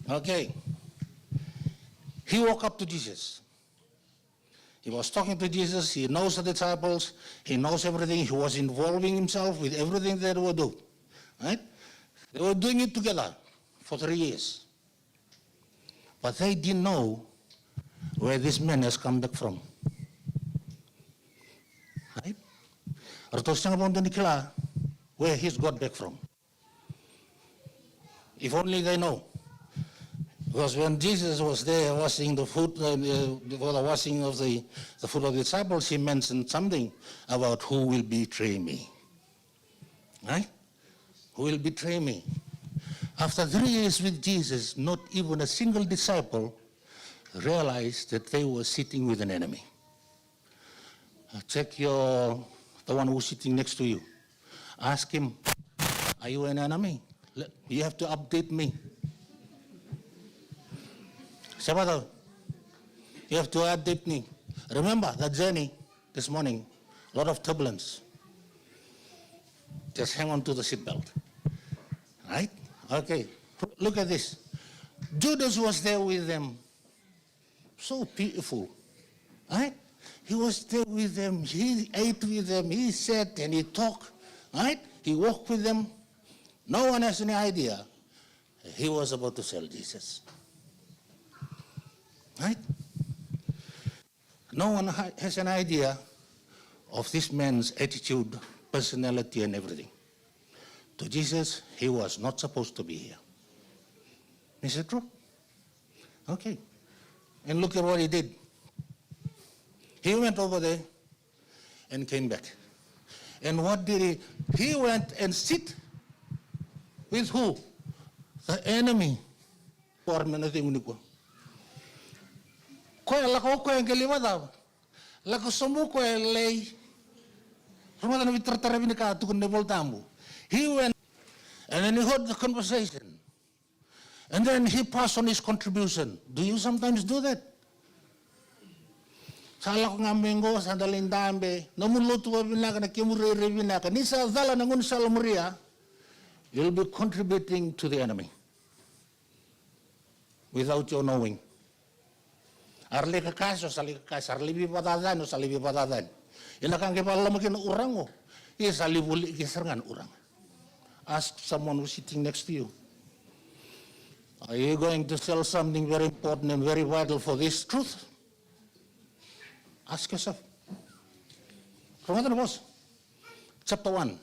Okay. He walked up to Jesus. He was talking to Jesus. He knows the disciples. He knows everything. He was involving himself with everything they were doing. Right? They were doing it together for 3 years. But they didn't know where this man has come back from. Right? Where he's got back from. If only they know. Because when Jesus was there washing the foot, for the washing of the foot of the disciples, he mentioned something about who will betray me. Right? Who will betray me? After 3 years with Jesus, not even a single disciple realized that they were sitting with an enemy. Check the one who's sitting next to you. Ask him, are you an enemy? You have to update me. Sabado, you have to update me. Remember that journey this morning, a lot of turbulence. Just hang on to the seatbelt. Right? Okay, look at this. Judas was there with them. So beautiful. Right? He was there with them. He ate with them. He sat and he talked. Right? He walked with them. No one has any idea he was about to sell Jesus. Right? No one has an idea of this man's attitude, personality, and everything. To Jesus, he was not supposed to be here. Is it true? Okay. And look at what he did. He went over there and came back. And what did he? He went and sit with who? The enemy. He went and then he heard the conversation. And then he passed on his contribution. Do you sometimes do that? Sala ko nga mengo sa dalindambe, namuluto wa binaka na kimurere binaka, ni sa dala na ngun sa lamuria, you'll be contributing to the enemy without your knowing. Arli ka kaso, sali ka kaso, arli bipadadan o sali bipadadan. Inakang kipalamakin urango, isali buli kisarangan urang. Ask someone who's sitting next to you. Are you going to sell something very important and very vital for this truth? Ask yourself. Romans chapter 1.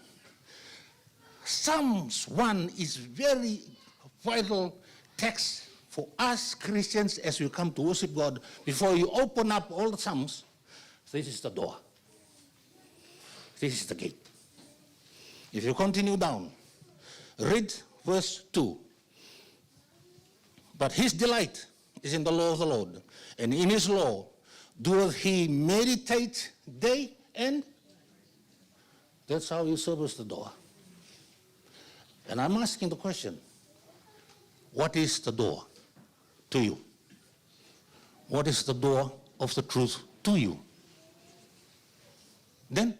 Psalms 1 is very vital text for us Christians as we come to worship God. Before you open up all the Psalms, this is the door. This is the gate. If you continue down, read verse 2. But his delight is in the law of the Lord, and in his law doeth he meditate day and that's how you service the door. And I'm asking the question, what is the door to you? What is the door of the truth to you? Then,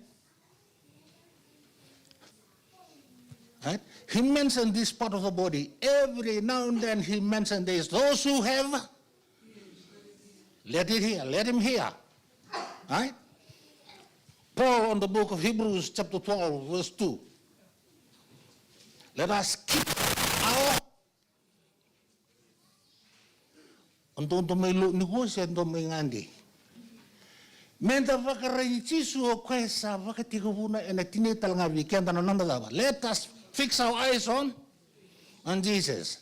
right? He mentioned this part of the body. Every now and then he mentioned this. Those who have, let it hear, let him hear. Right? Paul on the book of Hebrews chapter 12 verse 2. Let us keep our untuk may negosyo untuk may ngandi. Menta vakarayitisu o kwesa vakatikubuna ena tinital nga vikenda na nandadaba. Let us fix our eyes on Jesus.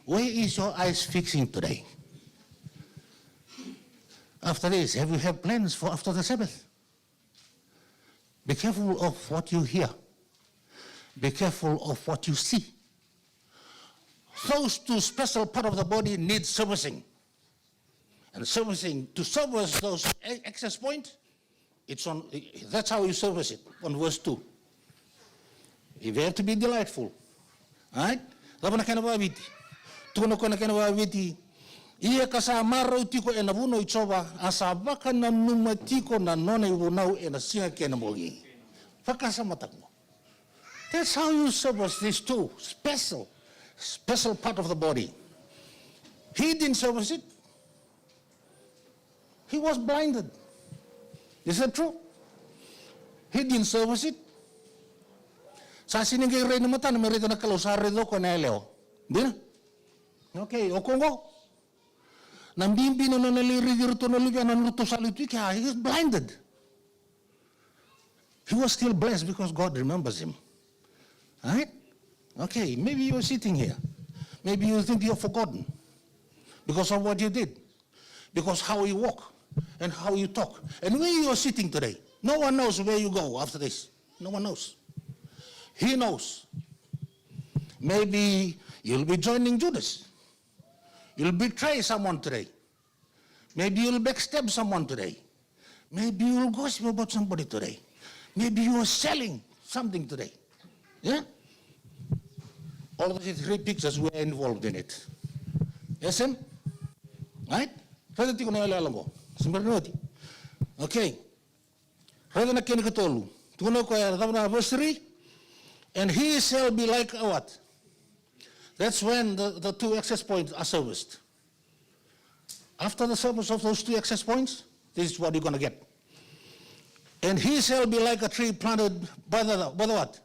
Where is your eyes fixing today? After this, have you had plans for after the Sabbath? Be careful of what you hear. Be careful of what you see. Those two special parts of the body need servicing. And servicing, to service those access points, that's how you service it, on verse 2. If you have to be delightful, right? Lapana kana babiti. Tukono kana kana babiti. Ia kasama ro tiko e navuno ichoba asabaka na numa tiko na nona ibunau e na singa kena mogi. Fakasa matakmo. That's how you service these two special part of the body. He didn't service it. He was blinded. Is that true? He didn't service it. Sa siningay rin na mata na merito na kalusari do ko na eleo. Di na? Okay, o kongo. Nambimbi na naliridir to nalibya na nuto sa lutu kaya he was blinded. He was still blessed because God remembers him. Right? Okay, maybe you're sitting here. Maybe you think you're forgotten because of what you did, because how you walk and how you talk. And where you're sitting today, no one knows where you go after this. No one knows. He knows. Maybe you'll be joining Judas. You'll betray someone today. Maybe you'll backstab someone today. Maybe you'll gossip about somebody today. Maybe you're selling something today. Yeah? All of these three pictures were involved in it. Yes, Sam? Right? Okay. Verse 3. And he shall be like a what? That's when the two access points are serviced. After the service of those two access points, this is what you're going to get. And he shall be like a tree planted by the what?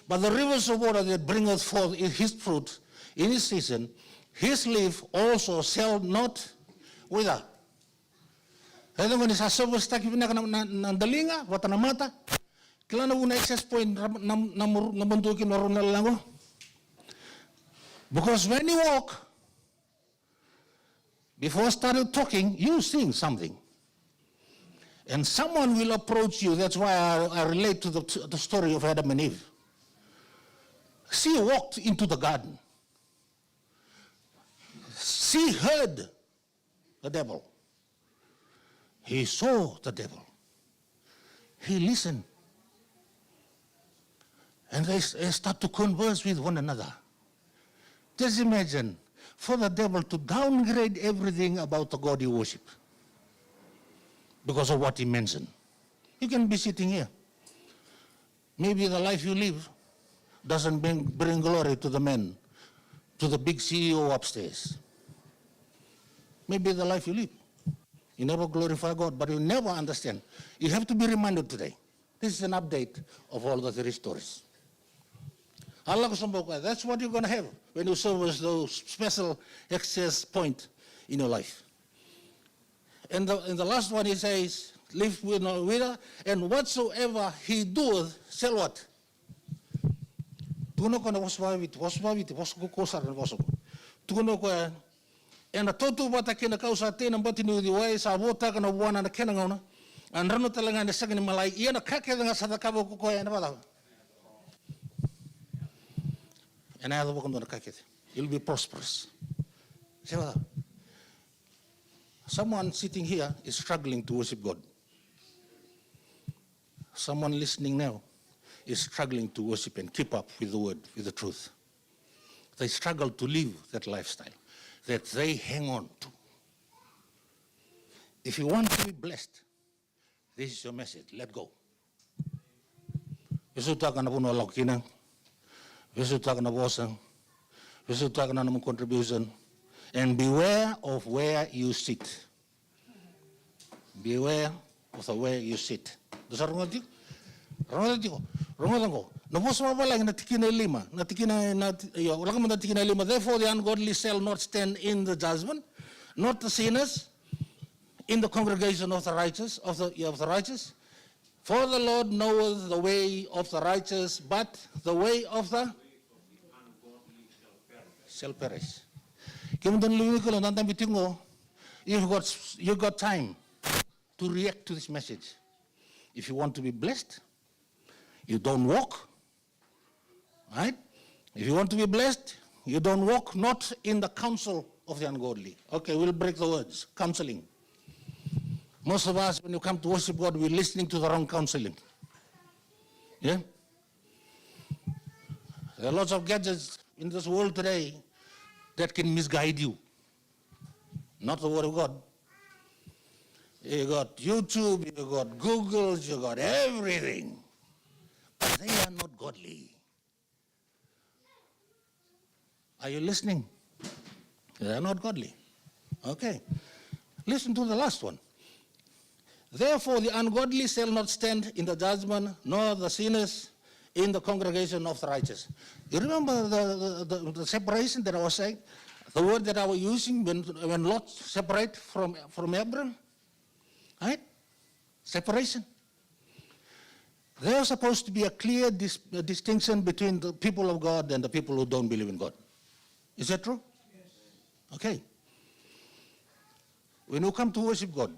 By the rivers of water that bringeth forth his fruit in his season. His leaf also shall not wither. Kaya when isa service taki ng dalinga, wata na mata, kailan na access point na buntukin na ronal lang. Because when you walk, before started talking, you sing something. And someone will approach you. That's why I relate to the story of Adam and Eve. She walked into the garden. She heard the devil. He saw the devil. He listened. And they start to converse with one another. Just imagine, for the devil to downgrade everything about the God you worship because of what he mentioned. You can be sitting here. Maybe the life you live doesn't bring glory to the man, to the big CEO upstairs. Maybe the life you live. You never glorify God, but you never understand. You have to be reminded today. This is an update of all the three stories. That's what you're going to have when you service those special access point in your life. And the last one he says, live with no wither, and whatsoever he doeth shall what? Tuno ko na waswawit, wasku kosar na wasku. Tuno ko and a totu bata kina kausa tena bati ni udiwai sa bota kana buana na kena ngona. And rano talaga na sagani malai iya na kake nga sa takabo ko na bata. And I have to kake. You'll be prosperous. Someone sitting here is struggling to worship God. Someone listening now is struggling to worship and keep up with the word, with the truth. They struggle to live that lifestyle that they hang on to. If you want to be blessed, this is your message. Let go. Visutaka na puno lakinang, visutaka na bosang, visutaka na naman contribution, and beware of where you sit. Beware of the way you sit. Dosa rungo ko. Nabos mo pala na tikina lima, na tikina na wala ka man tikina lima. Therefore the ungodly shall not stand in the judgment, not the sinners in the congregation of the righteous, of the righteous. For the Lord knoweth the way of the righteous, but the way of the ungodly shall perish. You've got time to react to this message. If you want to be blessed, you don't walk, right? If you want to be blessed, you don't walk not in the counsel of the ungodly. Okay, we'll break the words. Counseling. Most of us, when you come to worship God, we're listening to the wrong counseling. Yeah? There are lots of gadgets in this world today that can misguide you. Not the word of God. You got YouTube, you got Google, you got everything. But they are not godly. Are you listening? They are not godly. Okay. Listen to the last one. Therefore, the ungodly shall not stand in the judgment, nor the sinners in the congregation of the righteous. You remember the separation that I was saying? The word that I was using when Lot separated from Abram? Right? Separation. There's supposed to be a clear distinction between the people of God and the people who don't believe in God. Is that true? Yes. Okay. When you come to worship God,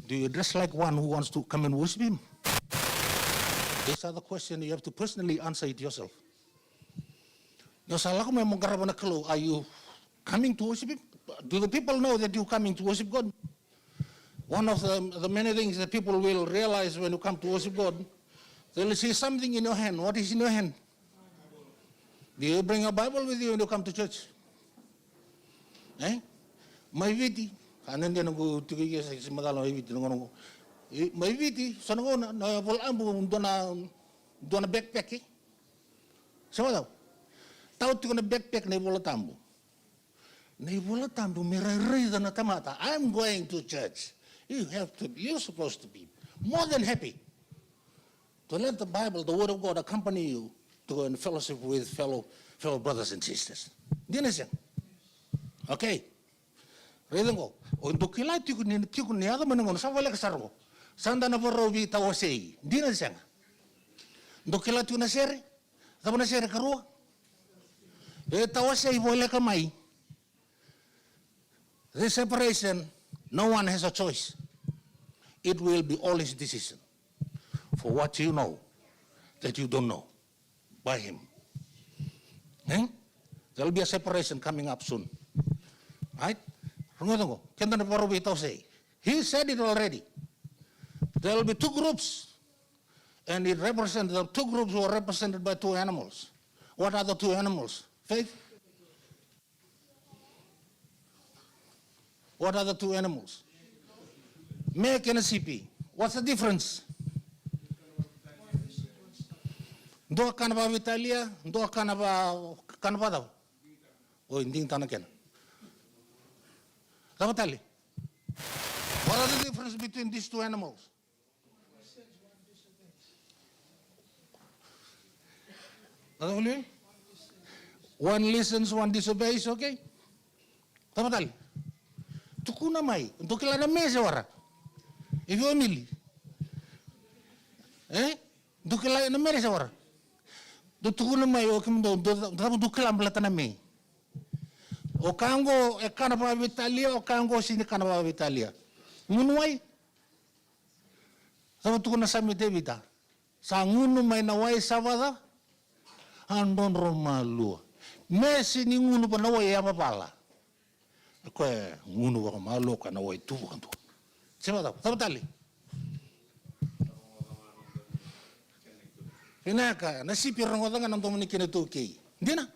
do you dress like one who wants to come and worship Him? These are the questions you have to personally answer it yourself. Are you coming to worship Him? Do the people know that you're coming to worship God? One of the many things that people will realize when you come to worship God, they'll see something in your hand. What is in your hand? Do you bring a Bible with you when you come to church? Eh? May viti, kanan din ako tigil sa madalo may viti ngono. May viti, sa ngono na wala mo do na backpack eh. So daw. Tao ti ko na backpack na wala tambo. Na wala tambo miray na tamata. I'm going to church. You're supposed to be more than happy to let the Bible, the Word of God, accompany you to go in fellowship with fellow brothers and sisters. Di na siya? Okay. Reading ko. O dokila tiku ni ada manangon sa wala kasaro. Sanda na borobi tawasei. Di na siya. Dokila tiku na sere. Tama na sere karua. Tawasei wala kamay. This separation, no one has a choice. It will be all his decision for what you know that you don't know by him. Eh? There will be a separation coming up soon. Right? He said it already. There will be two groups, and it represents the two groups who are represented by two animals. What are the two animals? Faith? What are the two animals? Milk and a CP. What's the difference? Dua kanaba Vitalia, dua kanaba daw. O hindi tanaken. Dapat what are the difference between these two animals? One listens, one disobeys, okay? Dapat tukuna mai, untuk kila na mesa wara. If you mili, untuk kila na mesa wara. Tukuna mai, o kim do, dapat kila belata na me. O kango e kanaba Vitalia, o kango sini kanaba Vitalia. Ngunuai. Dapat tukuna sami Devita. Sa ngunu mai na wai savada, andon romalu. Mesi ni ngunu pa na wai apa pala. Koe ngunu wa malo ka na wai tu kanto. Sema da, tabali. Inaka, na si pirang nga nang tomani kineto kay. Hindi na.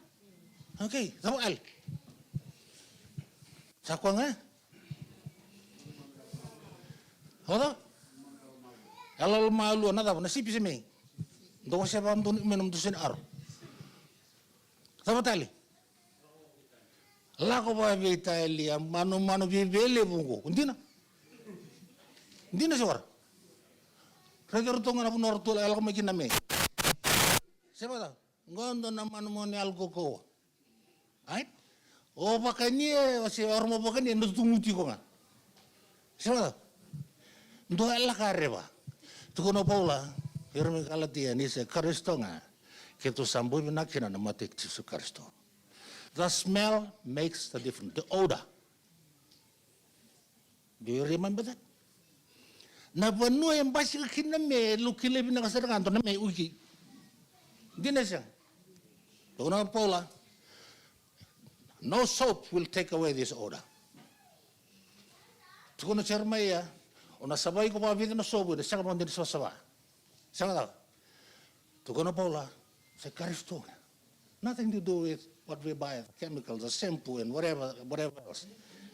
Okay, tabal. Sakwa nga. Hoda? Alal malo na da, na si piseme. Do siya ba minum dusin aro. Tabali. Lako ba Vitalia, mano vivele bungo. Hindi na siya. Regero to nga na punorto la alako makin na me. Siapa tahu? Ngondo na mano mo ni alcohol. Right? O bakanya si orang mo bakanya ndo tumuti ko nga. Siapa tahu? Ndo ala kareba. Tukono Paula, irmi kalatia ni se Kristo nga. Ketu sambu binakina na mati Yesus Kristo. The smell makes the difference. The odor. Do you remember that? Na banu yang basi kina me lukile bina kasarang anto na me uki. Dina siya. Tukono Paula. No soap will take away this odor. Tukono Chermaya. Ona sabay ko pa vida na soap. Siya ka pa din sa sabay. Siya ka. Tukono Paula. Sa Kristo. Nothing to do with what we buy, chemicals, the shampoo, and whatever else.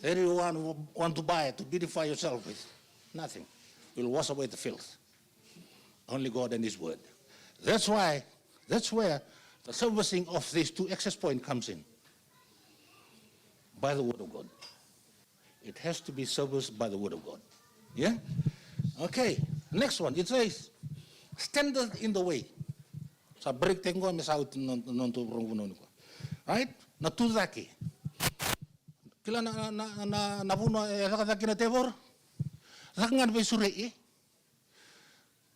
Everyone want to buy it to beautify yourself with. Nothing. Will wash away the filth. Only God and His Word. That's where the servicing of these two access points comes in? By the word of God. It has to be serviced by the word of God. Yeah? Okay, next one. It says, stand in the way. Sa break tengo mes out nonto ronguno ko. Right? Na tuzaki. Kila na puno zakaki na tevor. Zakangan be surei.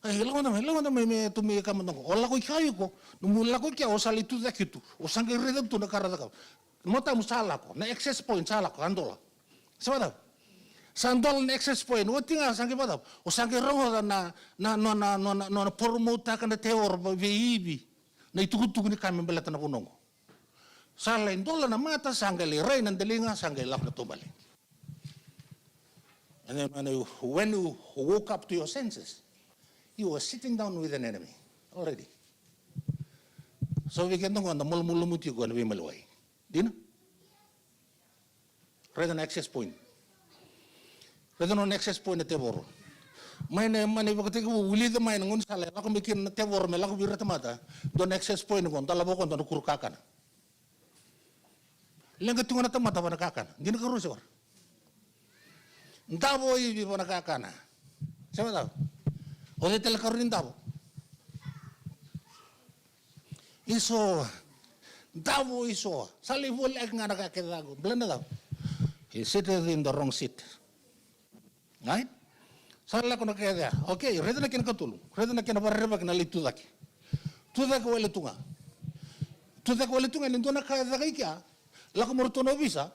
Ai lawan me tumi kamon ko. Ola ko kayu ko. Numula ko kya osali tuzaki tu. Osange redem tu na karada ka. Mota musala ko. Na access point sala ko andola. Sabada. Sandol na access point. Wotinga sange bada. Osange rongo na pormota kana tevor veibi. Na itukutuk ni kami belata na punong. Sala indola na mata sange le ray nandelinga sange lak na tubali. And then when you woke up to your senses, you were sitting down with an enemy already. So we can go on the mulmulumuti go and we malway. Dino? Read an access point. Read an access point at Tevor. Mine money bakati ko uli the mine ngun sala ako bikin na Tevor me lako birata mata don access point ko talabo ko don kurkakan. Lenga tunga na tamata pa nakakan. Dino ka rusor. Ndabo ibi pa nakakana. Sama daw. O de tel karon ndabo. Iso Davo iso. Sali wol ek nga nakakitago. Blanda daw. He seated in the wrong seat. Right? Sala ko nakaya. Okay, redo na kinakatulong. Redo na kinabarrebak na litudaki. Tudak wala tunga. Tudak wala tunga lindo na kaya kaya. Lako morto no visa.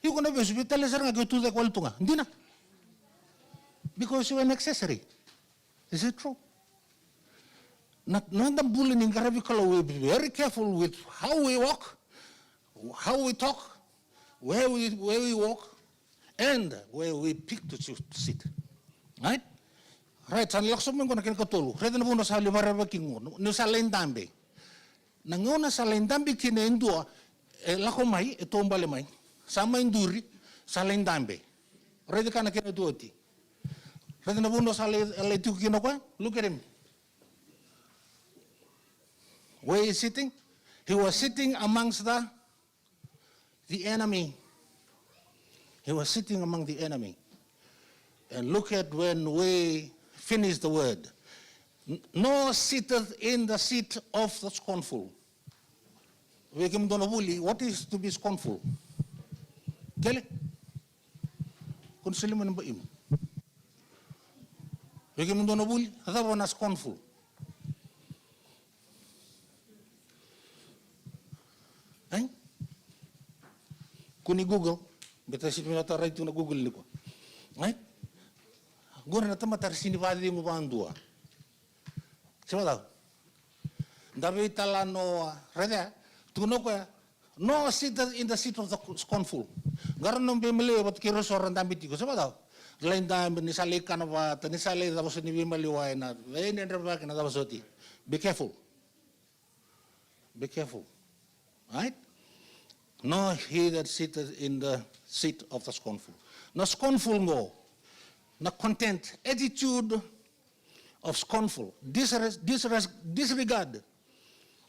Yuko na visa bitale sar nga tudak wala tunga. Hindi na. Because you are an accessory. Is it true? Not the bullying Garabicolo, we be very careful with how we walk, how we talk, where we walk, and where we pick to sit. Right? Right, san laksom ko na kinakatulu. Redo na po na sa libaraba kingo. No sa lendambe. Nanguna sa lendambe kinendua, lakomay, ito ang balimay, sama induri, sa lendambe. Redo ka na kinaduoti. Redo na po na sa letiku kinakwa. Look at him. Where is he sitting? He was sitting amongst the enemy. He was sitting among the enemy. And look at when we finish the word. No sitteth in the seat of the scornful. What is to be scornful? Tell it. Kung sila mo nang baim. Bigyan mo doon na buli, hatawa na scornful. Ay? Kuni Google, beta si pinata right na Google ni ko. Ay? Gora na tama tar sinivadi mo ba andua. Siapa tahu? David talano reda tuno ko no sit in the seat of the scornful. Garon nung bimili wat kiro soran dambit ko. Siapa tahu? Lain dam ni sali kanava ni sali tapos ni bimili wa na. Lain endra ba kana tapos oti. Be careful. Be careful. Right? No, he that sitteth in the seat of the scornful. No scornful go. No content. Attitude of scornful. Disregard.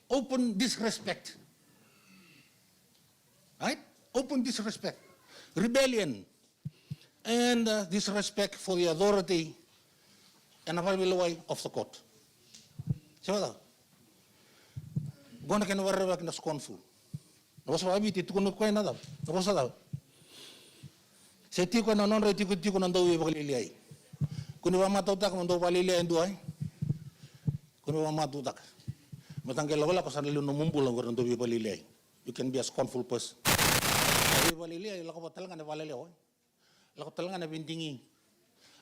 Open disrespect. Right? Open disrespect. Rebellion. And disrespect for the authority and availability of the court. Siapa? Gona kena warra kena scornful. Napa sabi itu kuno kau nada. Napa sabi? Seti kau nanon reti kau nando ibu kaliliai. Kuno ba matu tak nando kaliliai enduai. Kuno ba matu tak. Matanggal wala pasan lalu numumpul orang nando ibu kaliliai. You can be a scornful person. Ibu kaliliai laku patalangan na kaliliai. Laku patalangan na bindingi.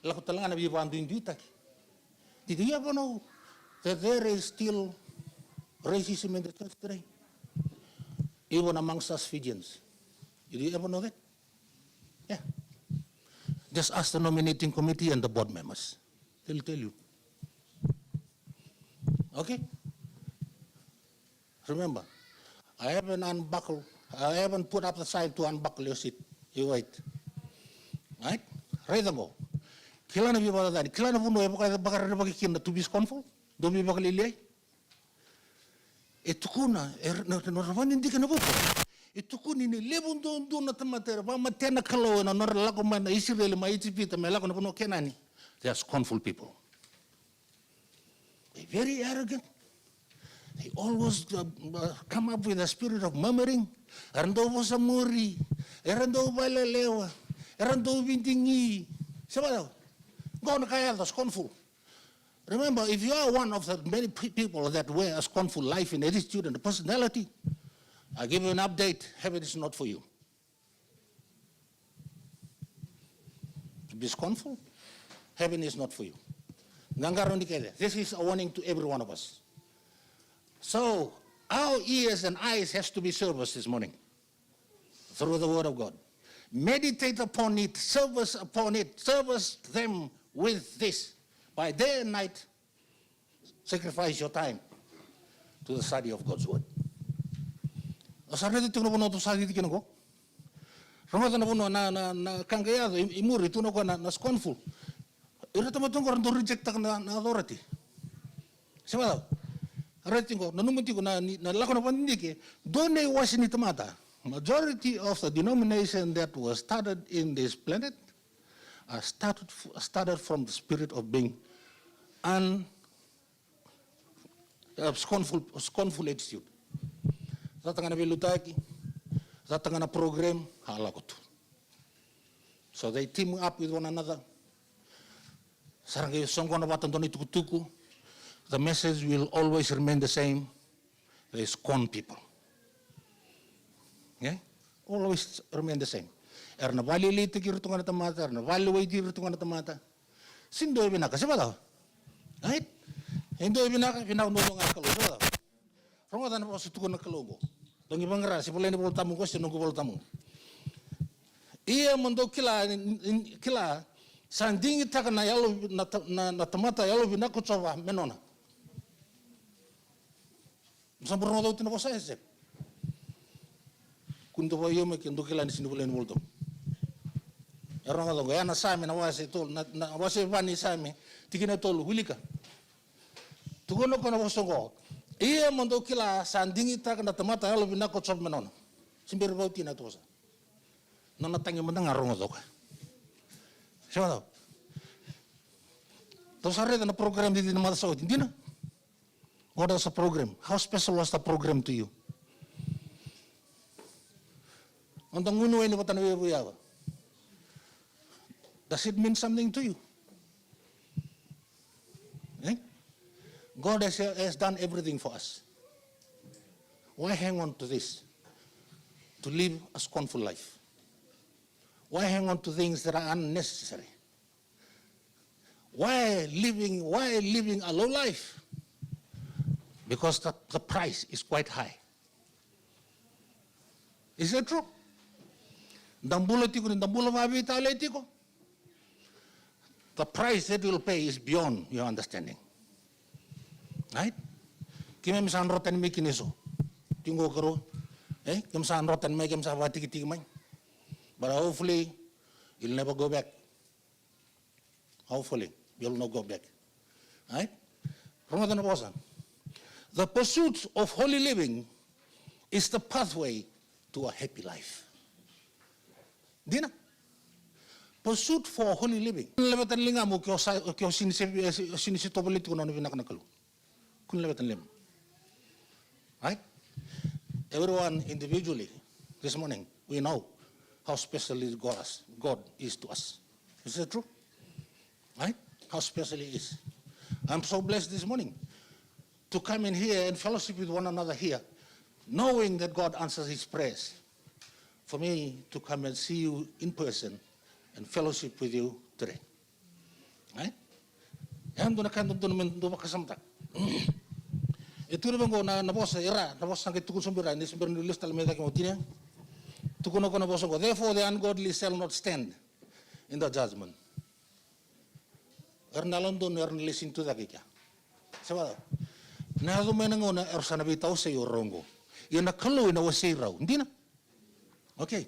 Laku patalangan na bibantu induitak. Did you ever know that there is still racism in the church today? Even amongst us Fijians. Did you ever know that? Yeah. Just ask the nominating committee and the board members. They'll tell you. Okay? Remember, I haven't put up the sign to unbuckle your seat. You wait. Right? Read them all. Kila na biba dani. Kila na puno bakar bakar kinda to be scornful. Don't be bakalilay. E tukuna, no ravani ndika na bopo. E tukuni ni lebun do na tamatera, ba matena kalo na nora lako mana Israel ma itipita me lako na puno kenani. They are scornful people. They're very arrogant. They always come up with a spirit of murmuring. Erando vosamuri, erando balelewa, erando vintingi. Sabado, go na kaya the scornful. Remember, if you are one of the many people that wear a scornful life and attitude and personality, I give you an update, heaven is not for you. To be scornful, heaven is not for you. This is a warning to every one of us. So, our ears and eyes has to be serviced this morning through the word of God. Meditate upon it, service them with this. By day and night, sacrifice your time to the study of God's word. Asarete tino bono to study tino ko. Ramata na bono na kangayado imuri tuno ko na scornful. Irata mo tungko rando reject na authority. Siapa tahu? Arati ko nanumuti ko na lako na pandike done was ni tamata. Majority of the denomination that was started in this planet started from the spirit of being scornful attitude. Zatanga na bilutaki, zatanga na program, halakotu. So they team up with one another. Sarangay songko na batandoni tukutuku. The message will always remain the same. They scorn people. Okay? Always remain the same. Erna vali liti kirtunga na tamata, erna vali waiti kirtunga na tamata. Sindo ibinaka, siapa tahu? Right? Indo ibinaka, pinaunolong ang kalo, siapa tahu? Rongo tanah po situko na kalogo. Dongi bangara, si pula ni pula tamu ko, sinunggu pula tamu. Iya mendo kila sandingi taka na yalo na tamata yalo binako coba menona. Sampurno daw tinako sa esep. Kunto po yung kendo kila ni sinubula ni multo. Erong nga ya na sami na wasi tol na wasi pani sami tikina tol hulika. Tukono ko na wasongo. Iya mendo kila sandingi taka na tamata yalo binako coba menona. Simbir bau tina to sa. Nona tangi mendang arong nga siapa tahu? Terus ada na program di mata Saudi, hindi na? What was the program? How special was the program to you? Ontang uno ini patan wiyawa. Does it mean something to you? Eh? God has done everything for us. Why hang on to this? To live a scornful life. Why hang on to things that are unnecessary? Why living a low life? Because the price is quite high. Is that true? The price that you'll pay is beyond your understanding. Right? Kime misan rotan mi kiniso. Tingo karo. Kimsan rotan mai kimsa watiki mai. But hopefully, you'll never go back. Hopefully, you'll not go back. Right? The pursuit of holy living is the pathway to a happy life. Dina? Pursuit for holy living. Kun lebatan linga mo kyo sinisito balit ko na binakanakalo. Kun lebatan lim. Right? Everyone individually, this morning, we know how special God is to us. Is that true? Right? How special He is. I'm so blessed this morning to come in here and fellowship with one another here, knowing that God answers His prayers. For me to come and see you in person and fellowship with you today. Right? Yan doon na kanto doon naman doon makasamtak. Ito rin ko na boss era, na boss ang kitukun sumbira, ni sumbira nilis talameda kimo tinya. Tukun ko na boss ko. Therefore the ungodly shall not stand in the judgment. Ernalon doon ernalisin to the kika. Sabi na doon may nanguna ersana bitaw sa iyo rongo. Yung nakaloy na wasiraw. Hindi na. Okay.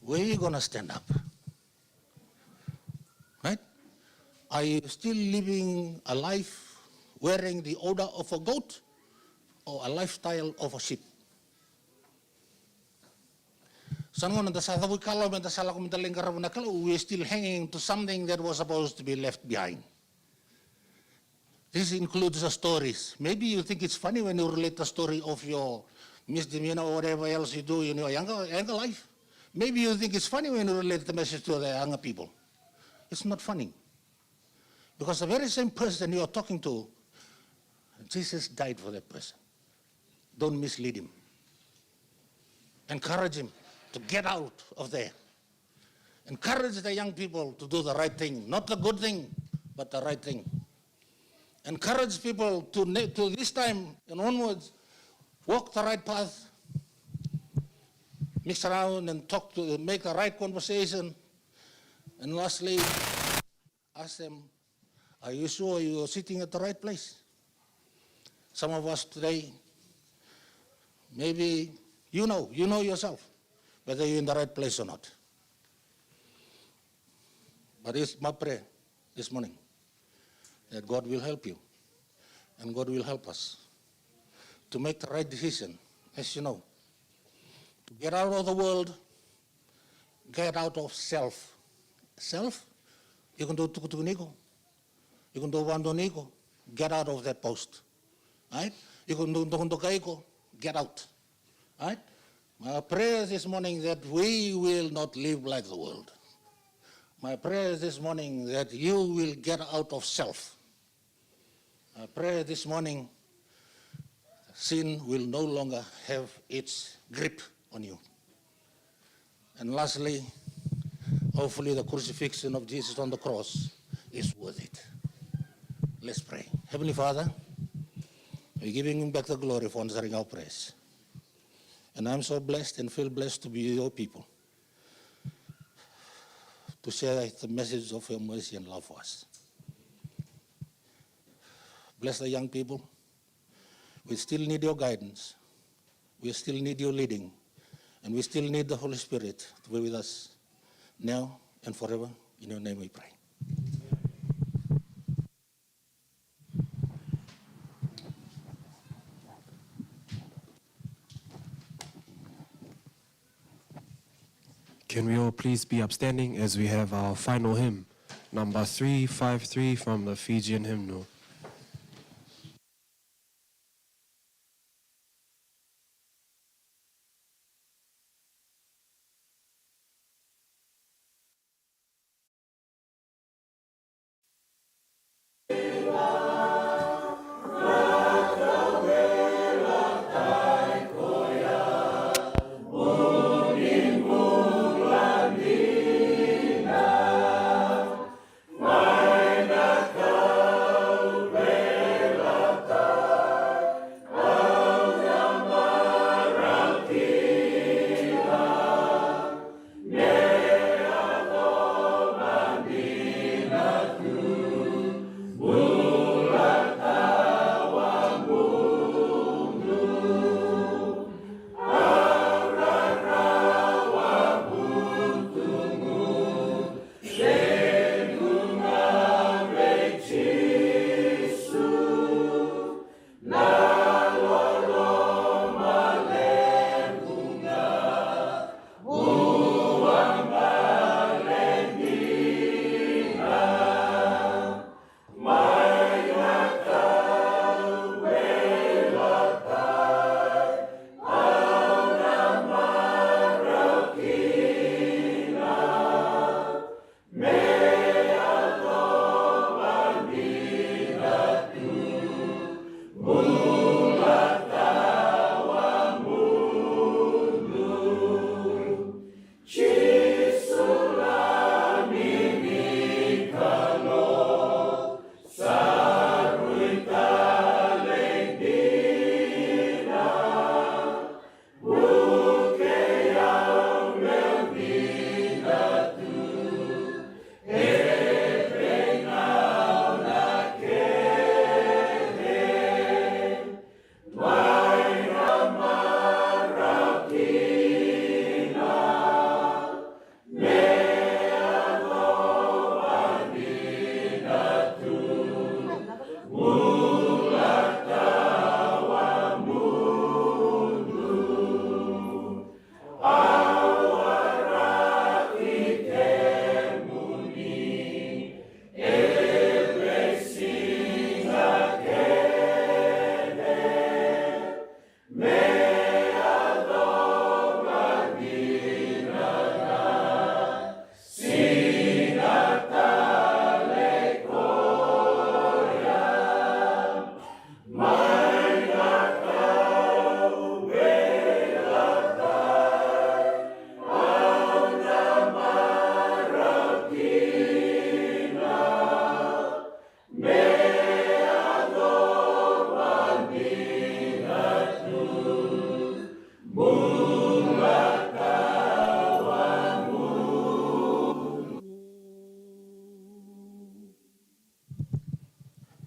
Where are you gonna stand up? Right? Are you still living a life wearing the odor of a goat? or a lifestyle of a sheep. We're still hanging to something that was supposed to be left behind. This includes the stories. Maybe you think it's funny when you relate the story of your misdemeanor or whatever else you do in your younger life. Maybe you think it's funny when you relate the message to the younger people. It's not funny. Because the very same person you are talking to, Jesus died for that person. Don't mislead him. Encourage him to get out of there. Encourage the young people to do the right thing. Not the good thing, but the right thing. Encourage people to this time and onwards, walk the right path, mix around and talk to, make the right conversation. And lastly, ask them, are you sure you are sitting at the right place? Some of us today, maybe you know yourself whether you're in the right place or not. But it's my prayer this morning that God will help you and God will help us to make the right decision, as you know, to get out of the world, get out of self. Self? You can do tukutukuniko. You can do wandoniko. Get out of that post. Right? You can do ndokondokaiko. Get out. Right? My prayer this morning that we will not live like the world. My prayer this morning that you will get out of self. My prayer this morning, sin will no longer have its grip on you. And lastly, hopefully the crucifixion of Jesus on the cross is worth it. Let's pray. Heavenly Father, we're giving him back the glory for answering our prayers. And I'm so blessed and feel blessed to be your people, to share the message of your mercy and love for us. Bless the young people. We still need your guidance. We still need your leading. And we still need the Holy Spirit to be with us now and forever. In your name we pray. Can we all please be upstanding as we have our final hymn, number 353 from the Fijian hymnal.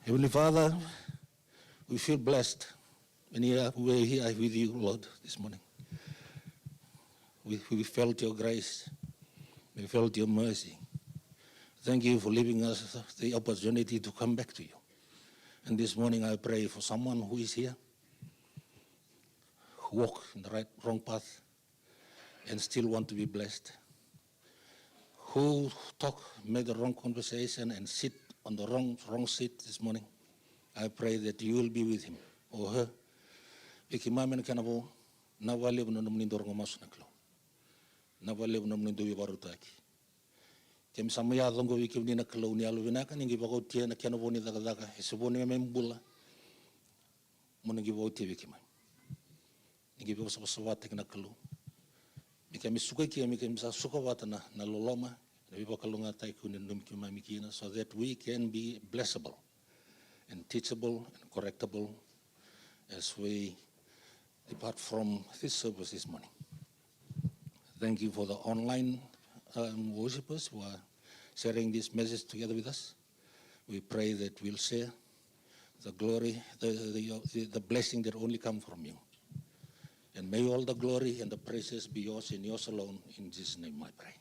Heavenly Father, we feel blessed when we're here with you, Lord, this morning. We felt your grace. We felt your mercy. Thank you for giving us the opportunity to come back to you. And this morning I pray for someone who is here, who walk in the wrong path, and still want to be blessed, who made the wrong conversation and sit on the wrong seat this morning. I pray that you will be with him or her. Ikimamen kanabo nawale no mnindo ngomas naklo. Nawale no mnindo yubarutaki. Kem samaya dongo wiki ni naklo ni alubinaka ningi bagotia na kanabo ni daga isuboni membula. Monigi bauti wiki mai. Ningi bago sabasawate naklo. Mikami suka kia mikami sa suka watana na loloma na bibo kalunga taiku ni numkima mikina so that we can be blessable and teachable and correctable as we depart from this service this morning. Thank you for the online worshippers who are sharing this message together with us. We pray that we'll share the glory, the blessing that only comes from you. And may all the glory and the praises be yours and yours alone. In Jesus' name I pray.